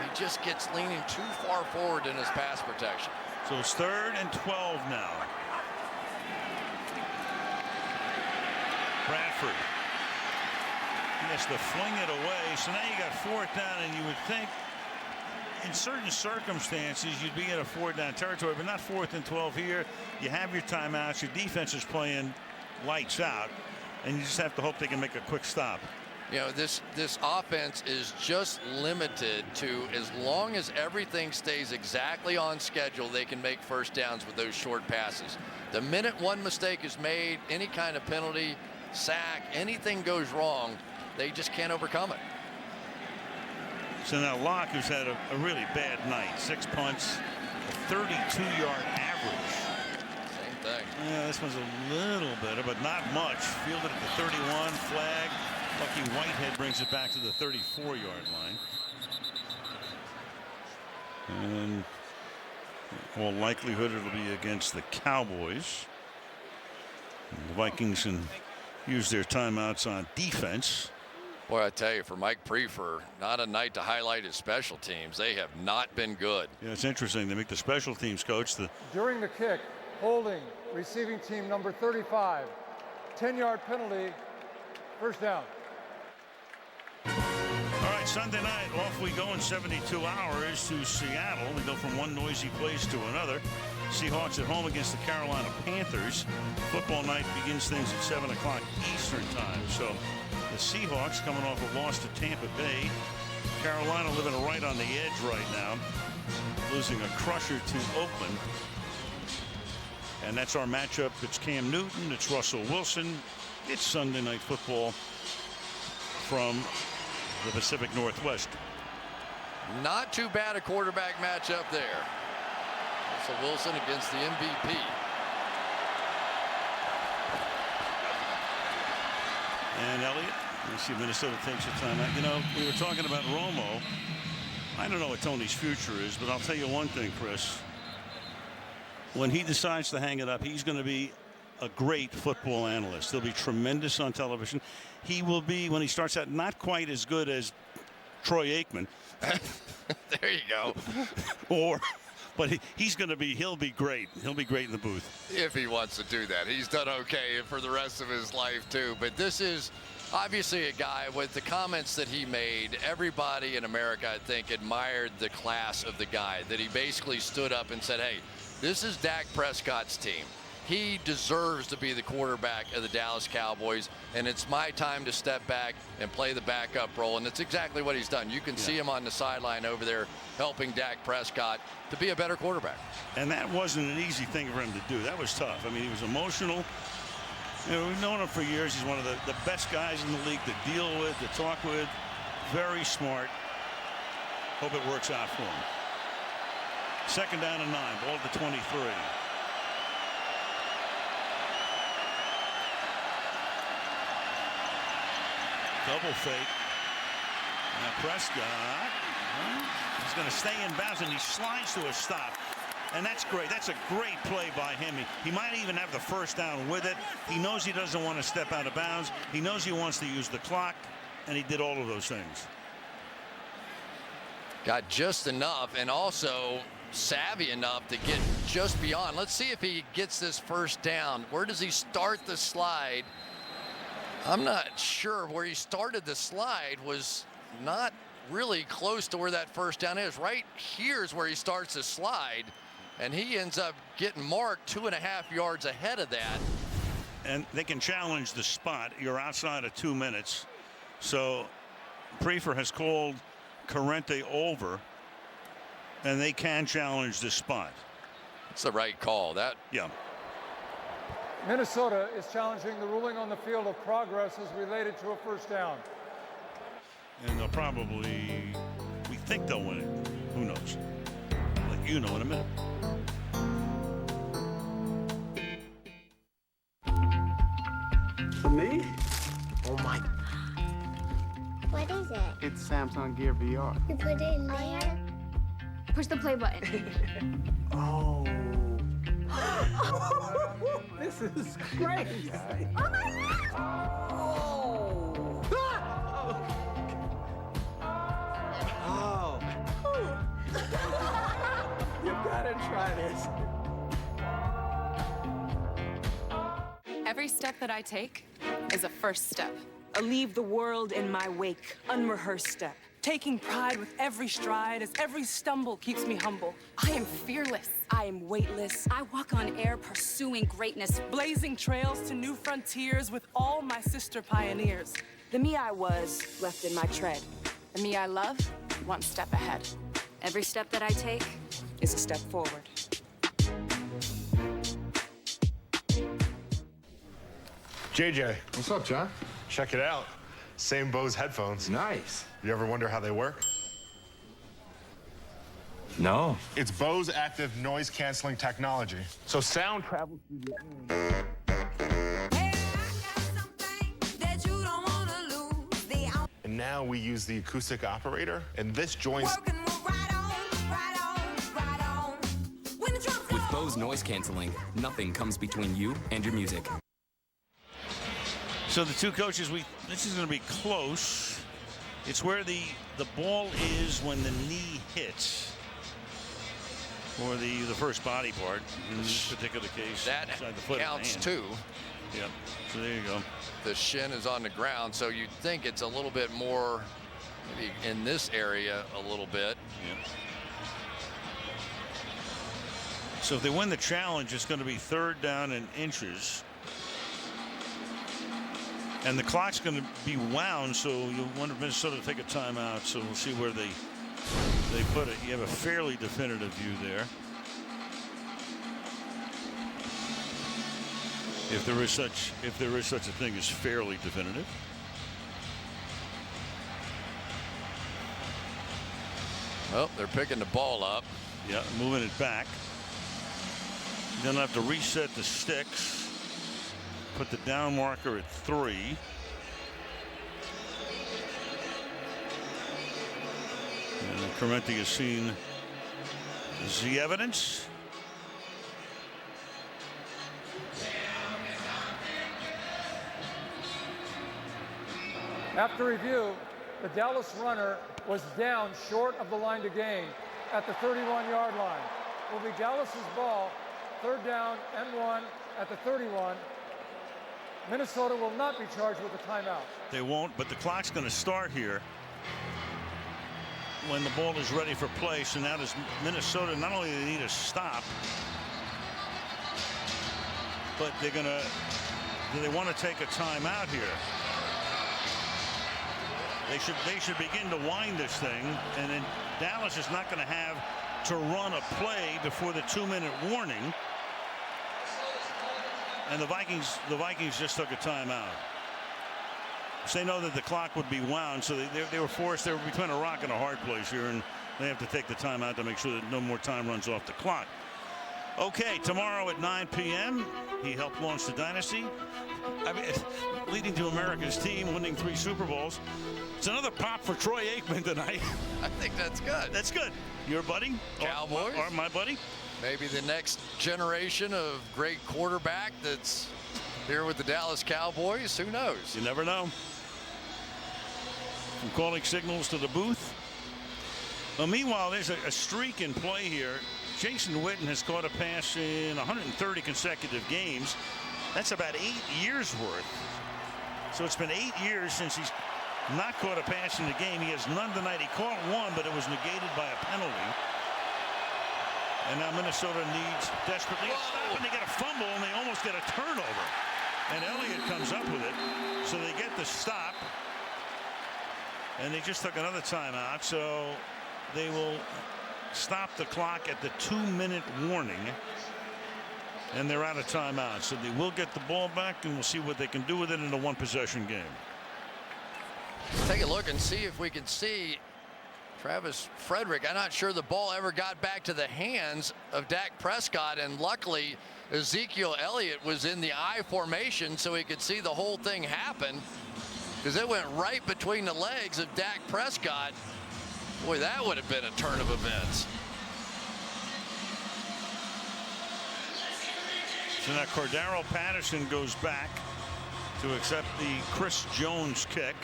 He just gets leaning too far forward in his pass protection. So it's 3rd and 12 now. Bradford. He has to fling it away. So now you got 4th down, and you would think in certain circumstances you'd be in a 4th down territory, but not 4th and 12 here. You have your timeouts. Your defense is playing lights out, and you just have to hope they can make a quick stop. You know, this offense is just limited to, as long as everything stays exactly on schedule, they can make 1st downs with those short passes. The minute one mistake is made, any kind of penalty, sack, anything goes wrong, they just can't overcome it. So now Locke, who's had a really bad night, 6 punts, a 32-yard average. Same thing. Yeah, this one's a little better, but not much. Fielded at the 31, flag. Lucky Whitehead brings it back to the 34-yard line. And in all likelihood, it'll be against the Cowboys. And the Vikings can use their timeouts on defense. Boy, I tell you, for Mike Prefer, not a night to highlight his special teams. They have not been good. Yeah, it's interesting. They make the special teams coach. During the kick, holding, receiving team number 35. 10-yard penalty, 1st down. All right, Sunday night, off we go in 72 hours to Seattle. We go from one noisy place to another. Seahawks at home against the Carolina Panthers. Football night begins things at 7 o'clock Eastern time. So the Seahawks coming off a loss to Tampa Bay. Carolina living right on the edge right now, losing a crusher to Oakland. And that's our matchup. It's Cam Newton. It's Russell Wilson. It's Sunday Night Football from the Pacific Northwest. Not too bad a quarterback matchup there. Russell Wilson against the MVP. And Elliott. Let's see if Minnesota takes a timeout. You know, we were talking about Romo. I don't know what Tony's future is, but I'll tell you one thing, Chris. When he decides to hang it up, he's going to be a great football analyst. He'll be tremendous on television. He will be, when he starts out, not quite as good as Troy Aikman. There you go. But he'll be great. He'll be great in the booth. If he wants to do that. He's done okay for the rest of his life, too. But this is obviously a guy with the comments that he made. Everybody in America, I think, admired the class of the guy, that he basically stood up and said, hey, this is Dak Prescott's team. He deserves to be the quarterback of the Dallas Cowboys, and it's my time to step back and play the backup role. And it's exactly what he's done. You can see him on the sideline over there helping Dak Prescott to be a better quarterback. And that wasn't an easy thing for him to do. That was tough. I mean, he was emotional. You know, we've known him for years. He's one of the best guys in the league to deal with, to talk with. Very smart. Hope it works out for him. 2nd down and 9, ball at the 23. Double fake. Now Prescott. He's going to stay in bounds, and he slides to a stop. And that's great. That's a great play by him. He might even have the 1st down with it. He knows he doesn't want to step out of bounds. He knows he wants to use the clock, and he did all of those things. Got just enough, and also savvy enough to get just beyond. Let's see if he gets this first down. Where does he start the slide? I'm not sure. Where he started the slide was not really close to where that first down is. Right here is where he starts the slide, and he ends up getting marked 2.5 yards ahead of that. And they can challenge the spot. You're outside of 2 minutes. So Prefer has called Corrente over, and they can challenge the spot. It's the right call. That. Yeah. Minnesota is challenging the ruling on the field of progress as related to a first down. And they'll probably, we think they'll win it. Who knows? I'll let you know in a minute. For me? Oh my. What is it? It's Samsung Gear VR. You put it in there? Push the play button. Oh. This is crazy. Oh my God! Oh. You gotta try this. Every step that I take is a first step. A leave the world in my wake, unrehearsed step. Taking pride with every stride as every stumble keeps me humble. I am fearless. I am weightless. I walk on air pursuing greatness. Blazing trails to new frontiers with all my sister pioneers. The me I was left in my tread. The me I love, one step ahead. Every step that I take is a step forward. JJ. What's up, John? Check it out. Same Bose headphones. Nice. You ever wonder how they work? No. It's Bose active noise canceling technology. So sound travels through the air. And now we use the acoustic operator, and this joins. With Bose noise canceling, nothing comes between you and your music. So the two coaches, this is going to be close. It's where the ball is when the knee hits, or the first body part in this particular case. That the foot counts too. Yep. So there you go. The shin is on the ground, so you'd think it's a little bit more, maybe in this area a little bit. Yep. So if they win the challenge, it's going to be 3rd down and inches. And the clock's going to be wound, so you'll wonder if Minnesota take a timeout. So we'll see where they put it. You have a fairly definitive view there. If there is such a thing as fairly definitive. Well, they're picking the ball up. Yeah, moving it back. Then they'll have to reset the sticks. Put the down marker at 3. And Clemente has seen the evidence. After review, the Dallas runner was down short of the line to gain at the 31-yard line. Will be Dallas's ball, 3rd down and 1 at the 31. Minnesota will not be charged with a timeout. They won't, but the clock's going to start here when the ball is ready for play. So now does Minnesota, not only do they need a stop, but do they want to take a timeout here? They should begin to wind this thing, and then Dallas is not going to have to run a play before the 2-minute warning. And the Vikings just took a timeout. So they know that the clock would be wound, so they were forced. They were between a rock and a hard place here, and they have to take the timeout to make sure that no more time runs off the clock. Okay, tomorrow at 9 p.m. he helped launch the dynasty. I mean, leading to America's team, winning 3 Super Bowls. It's another pop for Troy Aikman tonight. I think that's good. That's good. Your buddy? Cowboys? Or my buddy? Maybe the next generation of great quarterback that's here with the Dallas Cowboys. Who knows? You never know. From calling signals to the booth. Well, meanwhile, there's a streak in play here. Jason Witten has caught a pass in 130 consecutive games. That's about 8 years worth. So it's been 8 years since he's not caught a pass in the game. He has none tonight. He caught one, but it was negated by a penalty. And now Minnesota needs desperately a stop, and they get a fumble, and they almost get a turnover. And Elliott comes up with it, so they get the stop. And they just took another timeout, so they will stop the clock at the 2-minute warning. And they're out of timeout, so they will get the ball back, and we'll see what they can do with it in a one-possession game. Take a look and see if we can see Travis Frederick. I'm not sure the ball ever got back to the hands of Dak Prescott, and luckily Ezekiel Elliott was in the I formation so he could see the whole thing happen, because it went right between the legs of Dak Prescott. Boy, that would have been a turn of events. So now Cordero Patterson goes back to accept the Chris Jones kick.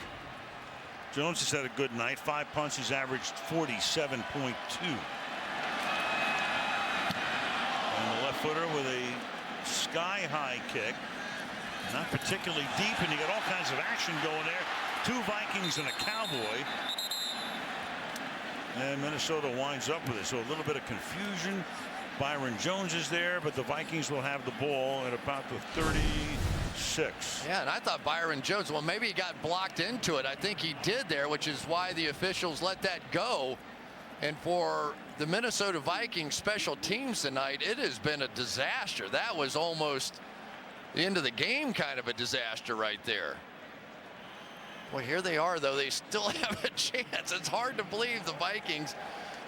Jones has had a good night. 5 punts. He's averaged 47.2. And the left footer with a sky-high kick. Not particularly deep, and you got all kinds of action going there. 2 Vikings and a Cowboy. And Minnesota winds up with it. So a little bit of confusion. Byron Jones is there, but the Vikings will have the ball at about the 36. Yeah, and I thought Byron Jones, well, maybe he got blocked into it. I think he did there, which is why the officials let that go. And for the Minnesota Vikings special teams tonight, it has been a disaster. That was almost the end of the game kind of a disaster right there. Well, here they are, though. They still have a chance. It's hard to believe the Vikings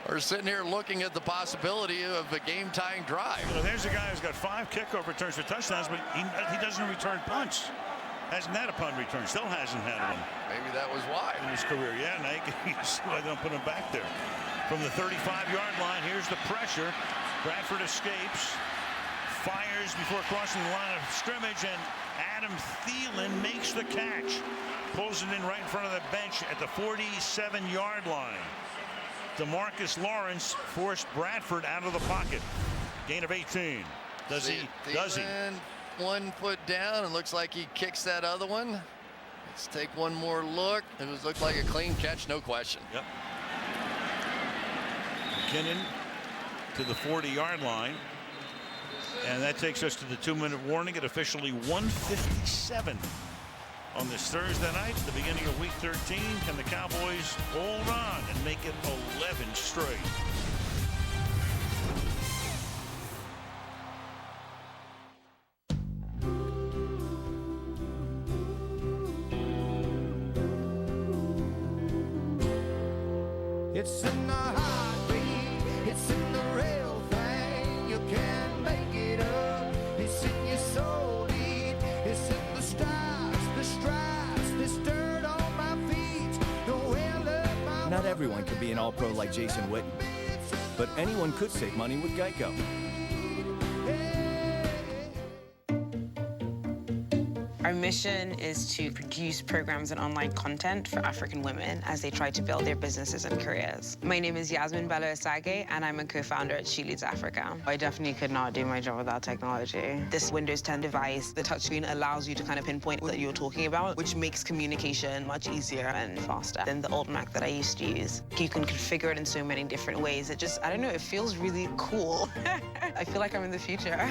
are sitting here looking at the possibility of a game-tying drive. So there's a guy who's got 5 kickoff returns for touchdowns, but he doesn't return punts. Hasn't had a punt return. Still hasn't had one. Maybe that was why. In his career, yeah. And I don't put him back there. From the 35-yard line, here's the pressure. Bradford escapes, fires before crossing the line of scrimmage, and Adam Thielen makes the catch. Pulls it in right in front of the bench at the 47-yard line. DeMarcus Lawrence forced Bradford out of the pocket. Gain of 18. Does he? 1 foot down, and looks like he kicks that other one. Let's take one more look. It looked like a clean catch, no question. Yep. McKinnon to the 40-yard line. And that takes us to the 2-minute warning at officially 1:57. On this Thursday night, the beginning of Week 13, can the Cowboys hold on and make it 11 straight? It's in the heartbeat, it's in the real thing. You can't make it up. It's in your soul, it's in the stars, the stripes, this dirt on my feet, the will of my. Not everyone can be an all-pro like Jason Witten, but anyone could save money with Geico. Our mission is to produce programs and online content for African women as they try to build their businesses and careers. My name is Yasmin Bello Asage, and I'm a co-founder at She Leads Africa. I definitely could not do my job without technology. This Windows 10 device, the touchscreen allows you to kind of pinpoint what you're talking about, which makes communication much easier and faster than the old Mac that I used to use. You can configure it in so many different ways. It just, I don't know, it feels really cool. I feel like I'm in the future.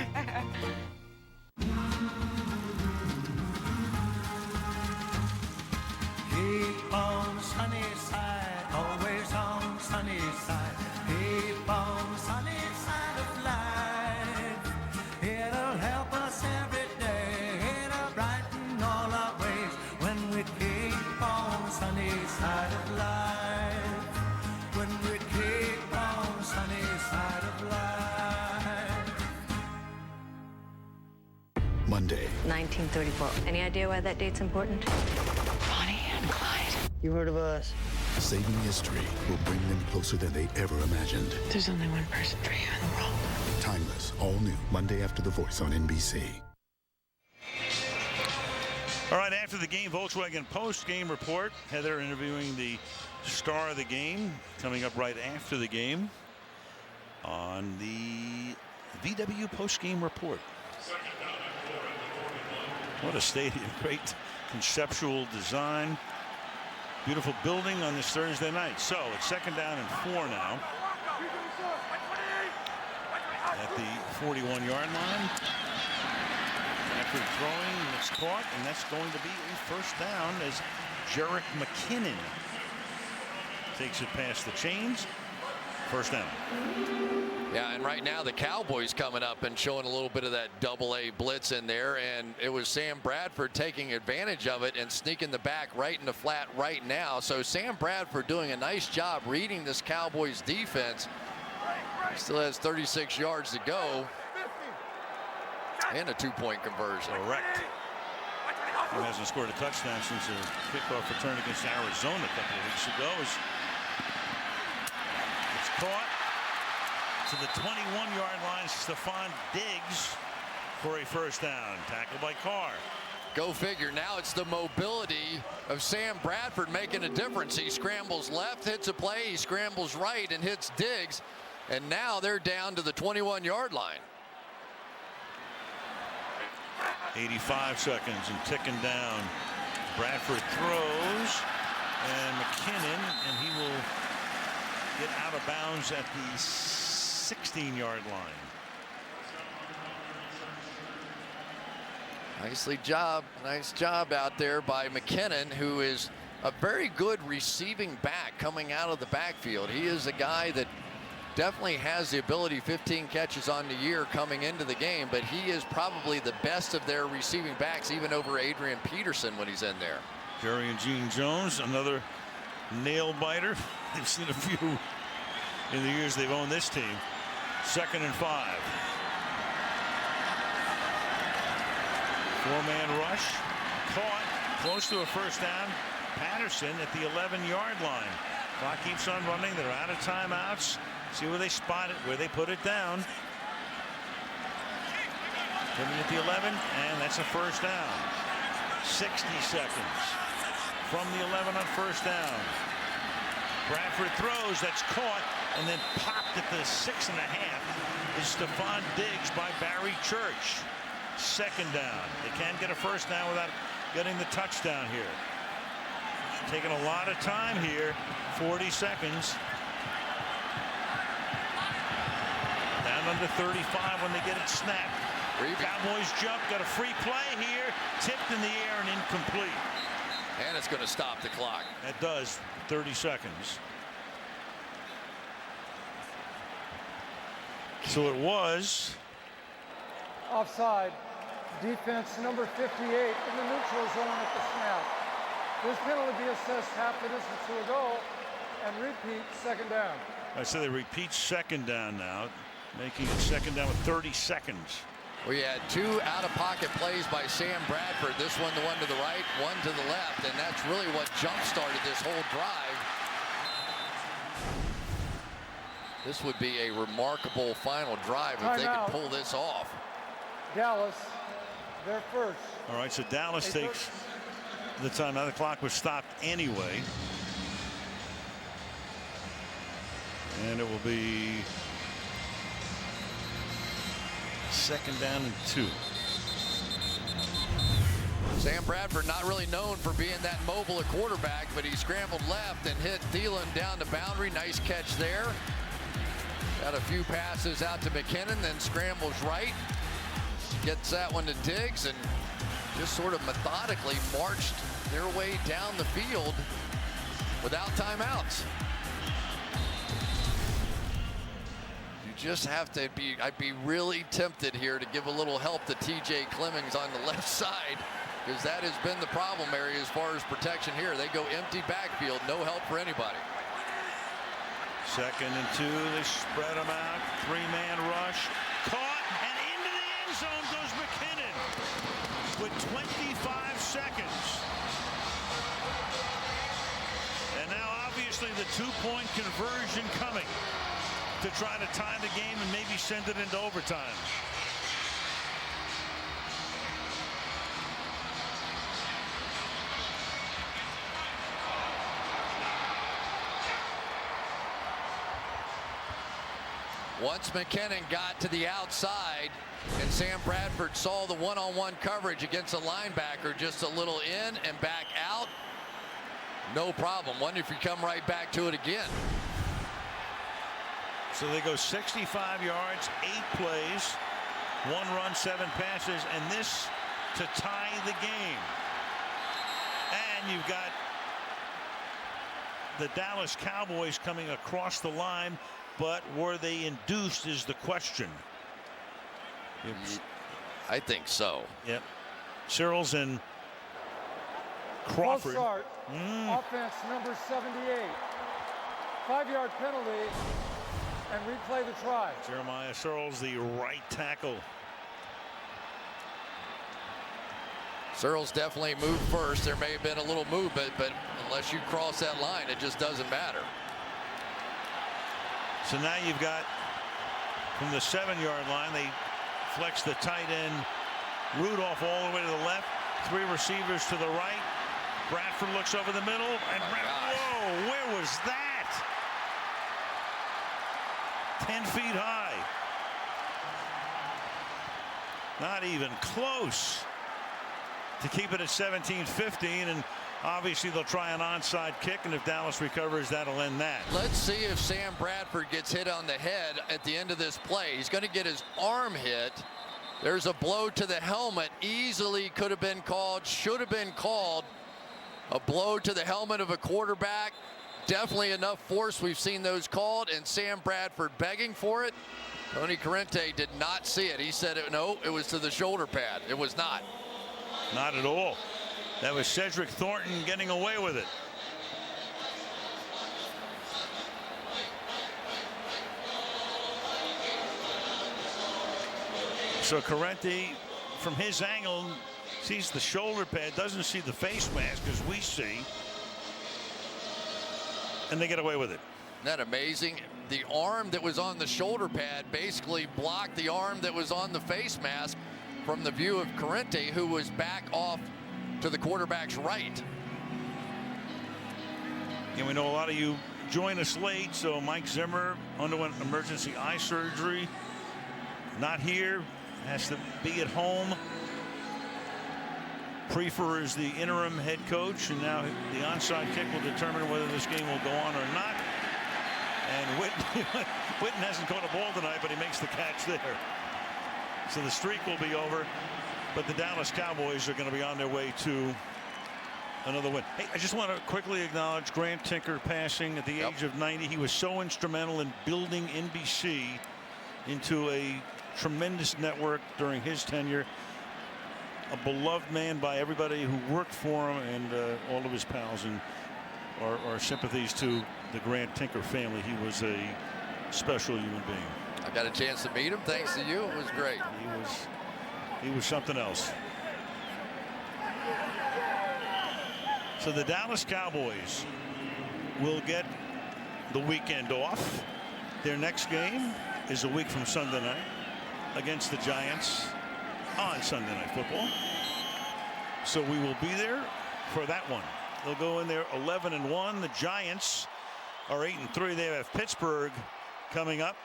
Keep on the sunny side, always on the sunny side. Keep on the sunny side of life. It'll help us every day. It'll brighten all our ways when we keep on the sunny side of life. When we keep on the sunny side of life. Monday. 1934. Any idea why that date's important? Bonnie and Clyde. You heard of us? Saving history will bring them closer than they ever imagined. There's only one person for you in the world. Timeless, all new, Monday after The Voice on NBC. All right, after the game, Volkswagen post-game report. Heather interviewing the star of the game, coming up right after the game. on the VW postgame report. What a stadium. Great conceptual design. Beautiful building on this Thursday night. So it's 2nd down and 4 now. At the 41-yard line. After throwing, it's caught, and that's going to be a 1st down as Jerick McKinnon takes it past the chains. 1st down. Yeah, and right now the Cowboys coming up and showing a little bit of that double-A blitz in there, and it was Sam Bradford taking advantage of it and sneaking the back right in the flat right now. So Sam Bradford doing a nice job reading this Cowboys defense. He still has 36 yards to go and a 2-point conversion. Correct. He hasn't scored a touchdown since a kickoff return against Arizona a couple of weeks ago. It's caught to the 21-yard line. Stephon Diggs for a 1st down. Tackled by Carr. Go figure. Now it's the mobility of Sam Bradford making a difference. He scrambles left, hits a play. He scrambles right and hits Diggs. And now they're down to the 21-yard line. 85 seconds and ticking down. Bradford throws, and McKinnon, and he will get out of bounds at the 16-yard line. Nice job out there by McKinnon, who is a very good receiving back coming out of the backfield. He is a guy that definitely has the ability, 15 catches on the year coming into the game, but he is probably the best of their receiving backs, even over Adrian Peterson when he's in there. Jerry and Gene Jones, another nail biter. They've seen a few in the years they've owned this team. 2nd and 5. 4-man rush. Caught. Close to a 1st down. Patterson at the 11-yard line. Clock keeps on running. They're out of timeouts. See where they spot it, where they put it down. Putting it at the 11, and that's a 1st down. 60 seconds from the 11 on 1st down. Bradford throws, that's caught, and then popped at the 6.5 is Stephon Diggs by Barry Church. 2nd down. They can't get a 1st down without getting the touchdown here. Taking a lot of time here. 40 seconds. Down under 35 when they get it snapped. Cowboys jump, got a free play here. Tipped in the air and incomplete. And it's going to stop the clock. That does. 30 seconds. So it was offside. Defense number 58 in the neutral zone at the snap. This penalty be assessed half the distance to a goal and repeat 2nd down. I said they repeat 2nd down now, making it 2nd down with 30 seconds. We had 2 out-of-pocket plays by Sam Bradford. This one, the one to the right, one to the left, and that's really what jump-started this whole drive. This would be a remarkable final drive if they could pull this off. Dallas, they're first. All right, so Dallas takes the time. Now the clock was stopped anyway. And it will be 2nd down and 2. Sam Bradford not really known for being that mobile a quarterback, but he scrambled left and hit Thielen down the boundary. Nice catch there. Got a few passes out to McKinnon, then scrambles right. Gets that one to Diggs and just sort of methodically marched their way down the field without timeouts. You just have to be, I'd be really tempted here to give a little help to TJ Clemmings on the left side, because that has been the problem area as far as protection here. They go empty backfield, no help for anybody. 2nd and 2, they spread them out. 3-man rush. Caught, and into the end zone goes McKinnon with 25 seconds. And now obviously the 2-point conversion coming to try to tie the game and maybe send it into overtime. Once McKinnon got to the outside and Sam Bradford saw the one-on-one coverage against a linebacker, just a little in and back out, no problem. Wonder if you come right back to it again. So they go 65 yards, 8 plays, 1 run, 7 passes, and this to tie the game. And you've got the Dallas Cowboys coming across the line, but were they induced is the question. I think so. Yep. Searles and Crawford. Start. Offense number 78. 5-yard penalty and replay the try. Jeremiah Searles, the right tackle. Searles definitely moved first. There may have been a little movement, but unless you cross that line, it just doesn't matter. So now you've got from the 7-yard line, they flex the tight end Rudolph all the way to the left. 3 receivers to the right. Bradford looks over the middle, and whoa, where was that? 10 feet high. Not even close to keep it at 17-15, and obviously they'll try an onside kick, and if Dallas recovers, that'll end that. Let's see if Sam Bradford gets hit on the head at the end of this play. He's going to get his arm hit. There's a blow to the helmet. Easily could have been called, should have been called. A blow to the helmet of a quarterback. Definitely enough force. We've seen those called, and Sam Bradford begging for it. Tony Corrente did not see it. He said, no, it was to the shoulder pad. It was not. Not at all. That was Cedric Thornton getting away with it. So Corrente, from his angle, sees the shoulder pad, doesn't see the face mask as we see, and they get away with it. Isn't that amazing? The arm that was on the shoulder pad basically blocked the arm that was on the face mask from the view of Corrente, who was back off to the quarterback's right. And we know a lot of you join us late, so Mike Zimmer underwent emergency eye surgery. Not here, has to be at home. Prefer is the interim head coach, and now the onside kick will determine whether this game will go on or not. And Witten hasn't caught a ball tonight, but he makes the catch there. So the streak will be over, but the Dallas Cowboys are going to be on their way to another win. Hey, I just want to quickly acknowledge Grant Tinker passing at the age of 90. He was so instrumental in building NBC into a tremendous network during his tenure. A beloved man by everybody who worked for him, and all of his pals, and our sympathies to the Grant Tinker family. He was a special human being. I got a chance to meet him thanks to you. It was great. He was something else. So the Dallas Cowboys will get the weekend off. Their next game is a week from Sunday night against the Giants on Sunday Night Football. So we will be there for that one. They'll go in there 11-1. The Giants are 8-3. They have Pittsburgh coming up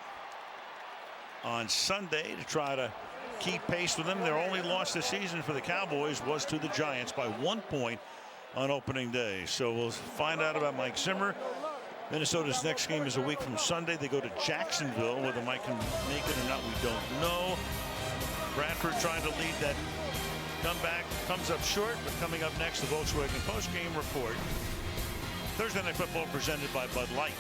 on Sunday to try to keep pace with them. Their only loss this season for the Cowboys was to the Giants by 1 point on opening day. So we'll find out about Mike Zimmer. Minnesota's next game is a week from Sunday. They go to Jacksonville. Whether Mike can make it or not, we don't know. Bradford trying to lead that comeback, comes up short, but coming up next, the Volkswagen post-game report. Thursday Night Football presented by Bud Light.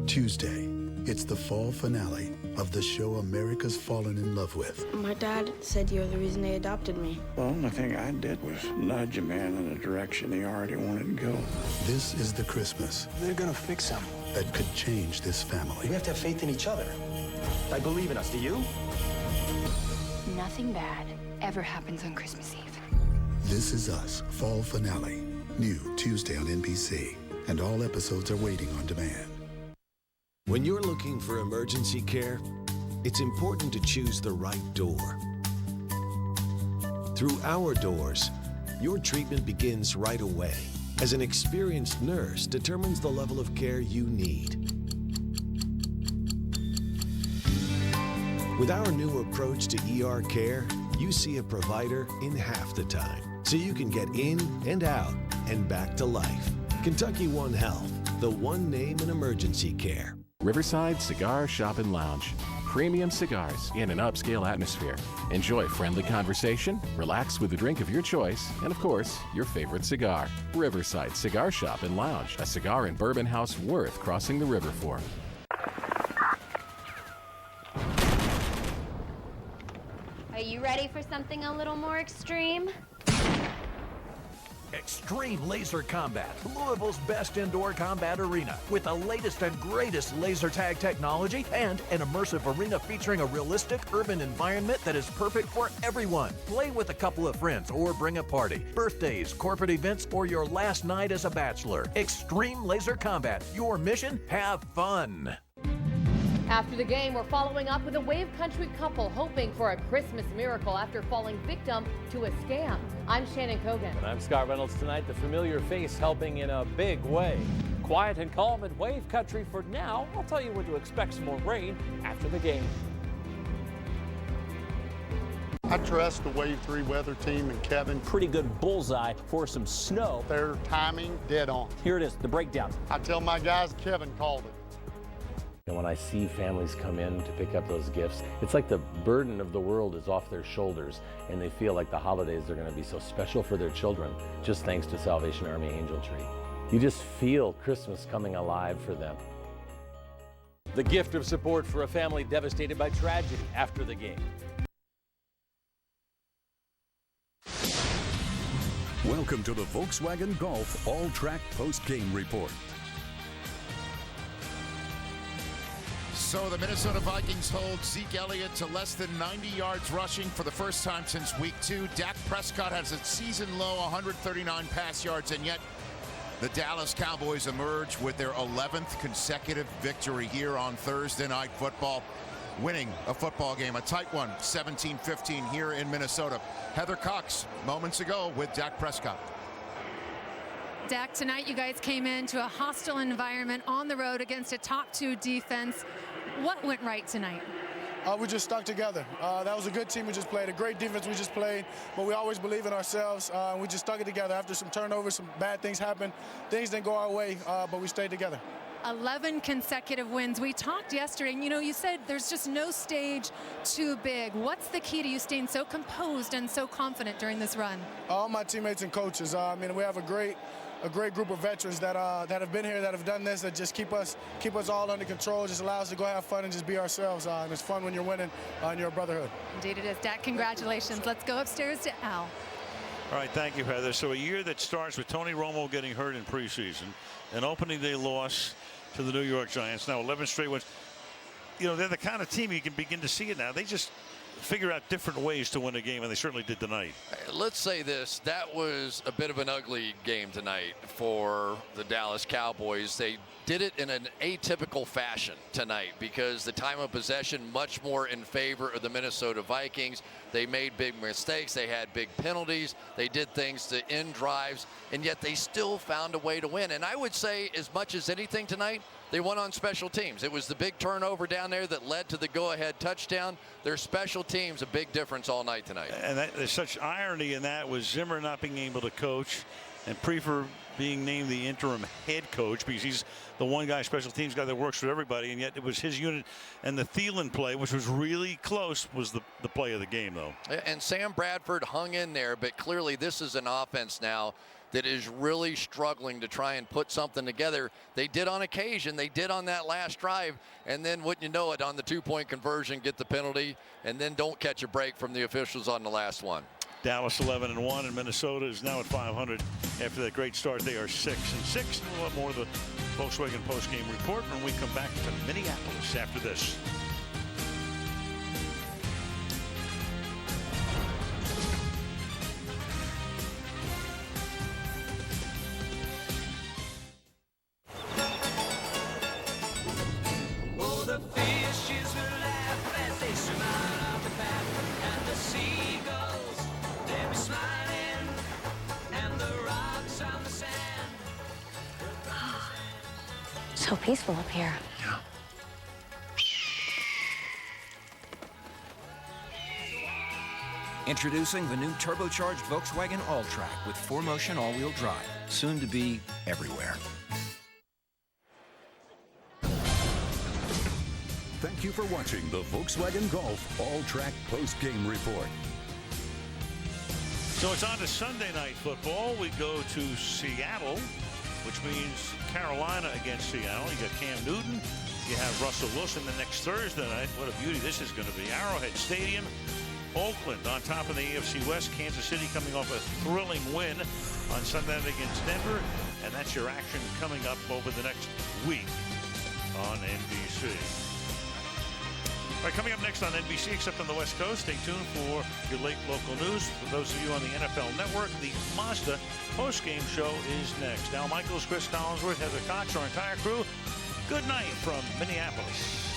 Tuesday, it's the fall finale of the show America's fallen in love with. My dad said you're the reason they adopted me. The only thing I did was nudge a man in a direction he already wanted to go. This is the Christmas They're gonna fix him. that could change this family. We have to have faith in each other. I believe in us. Do you? Nothing bad ever happens on Christmas Eve. This Is Us fall finale. New Tuesday on NBC. And all episodes are waiting on demand. When you're looking for emergency care, it's important to choose the right door. Through our doors, your treatment begins right away as an experienced nurse determines the level of care you need. With our new approach to ER care, you see a provider in half the time, so you can get in and out and back to life. Kentucky One Health, the one name in emergency care. Riverside Cigar Shop and Lounge. Premium cigars in an upscale atmosphere. Enjoy friendly conversation, relax with a drink of your choice, and of course, your favorite cigar. Riverside Cigar Shop and Lounge, a cigar and bourbon house worth crossing the river for. Are you ready for something a little more extreme? Extreme Laser Combat, Louisville's best indoor combat arena, with the latest and greatest laser tag technology and an immersive arena featuring a realistic urban environment that is perfect for everyone. Play with a couple of friends or bring a party, birthdays, corporate events, or your last night as a bachelor. Extreme Laser Combat, your mission, have fun. After the game, we're following up with a Wave Country couple hoping for a Christmas miracle after falling victim to a scam. I'm Shannon Kogan. And I'm Scott Reynolds. Tonight, the familiar face helping in a big way. Quiet and calm in Wave Country for now. I'll tell you when to expect some more rain after the game. I trust the Wave 3 weather team and Kevin. Pretty good bullseye for some snow. Their timing, dead on. Here it is, the breakdown. I tell my guys, Kevin called it. And when I see families come in to pick up those gifts, it's like the burden of the world is off their shoulders, and they feel like the holidays are going to be so special for their children, just thanks to Salvation Army Angel Tree. You just feel Christmas coming alive for them. The gift of support for a family devastated by tragedy after the game. Welcome to the Volkswagen Golf All-Track Post-Game Report. So the Minnesota Vikings hold Zeke Elliott to less than 90 yards rushing for the first time since week 2. Dak Prescott has a season-low 139 pass yards, and yet the Dallas Cowboys emerge with their 11th consecutive victory here on Thursday Night Football, winning a football game, a tight one, 17-15 here in Minnesota. Heather Cox moments ago with Dak Prescott. Dak, tonight you guys came into a hostile environment on the road against a top 2 defense. What went right tonight? We just stuck together. That was a good team we just played, a great defense we just played, but we always believe in ourselves. We just stuck it together. After some turnovers, some bad things happened. Things didn't go our way, but we stayed together. 11 consecutive wins. We talked yesterday, and you said there's just no stage too big. What's the key to you staying so composed and so confident during this run? All my teammates and coaches. We have a great group of veterans that have been here, that have done this, that just keep us all under control, just allow us to go have fun and just be ourselves. And it's fun when you're winning and you're a brotherhood. Indeed it is. Dak, congratulations. Let's go upstairs to Al. All right, thank you, Heather. So a year that starts with Tony Romo getting hurt in preseason, an opening day loss to the New York Giants, now 11 straight wins. They're the kind of team you can begin to see it now. They just figure out different ways to win a game, and they certainly did tonight. Let's say this, that was a bit of an ugly game tonight for the Dallas Cowboys. They did it in an atypical fashion tonight because the time of possession much more in favor of the Minnesota Vikings. They made big mistakes. They had big penalties. They did things to end drives, and yet they still found a way to win. And I would say, as much as anything tonight, they won on special teams. It was the big turnover down there that led to the go-ahead touchdown. Their special teams, a big difference all night tonight. And there's such irony in that, with Zimmer not being able to coach and Prefer being named the interim head coach because he's the one guy, special teams guy, that works for everybody, and yet it was his unit. And the Thielen play, which was really close, was the play of the game, though. And Sam Bradford hung in there, but clearly this is an offense now that is really struggling to try and put something together. They did on occasion. They did on that last drive, and then wouldn't you know it, on the two-point conversion, get the penalty, and then don't catch a break from the officials on the last one. Dallas 11-1, and Minnesota is now at 500 after that great start. They are 6-6. We'll have more of the Volkswagen post-game report when we come back to Minneapolis after this. Oh, the fishes will laugh as they swim out of the path, and the seagulls, they'll be smiling, and the rocks on the sand So peaceful up here. Yeah. Introducing the new turbocharged Volkswagen All-Track with 4Motion all-wheel drive, soon to be everywhere. Thank you for watching the Volkswagen Golf All-Track Post-Game Report. So it's on to Sunday Night Football. We go to Seattle, which means Carolina against Seattle. You got Cam Newton. You have Russell Wilson the next Thursday night. What a beauty this is going to be. Arrowhead Stadium. Oakland on top of the AFC West. Kansas City coming off a thrilling win on Sunday night against Denver. And that's your action coming up over the next week on NBC. All right, coming up next on NBC, except on the West Coast, stay tuned for your late local news. For those of you on the NFL Network, the Mazda postgame show is next. Al Michaels, Chris Collinsworth, Heather Cox, our entire crew. Good night from Minneapolis.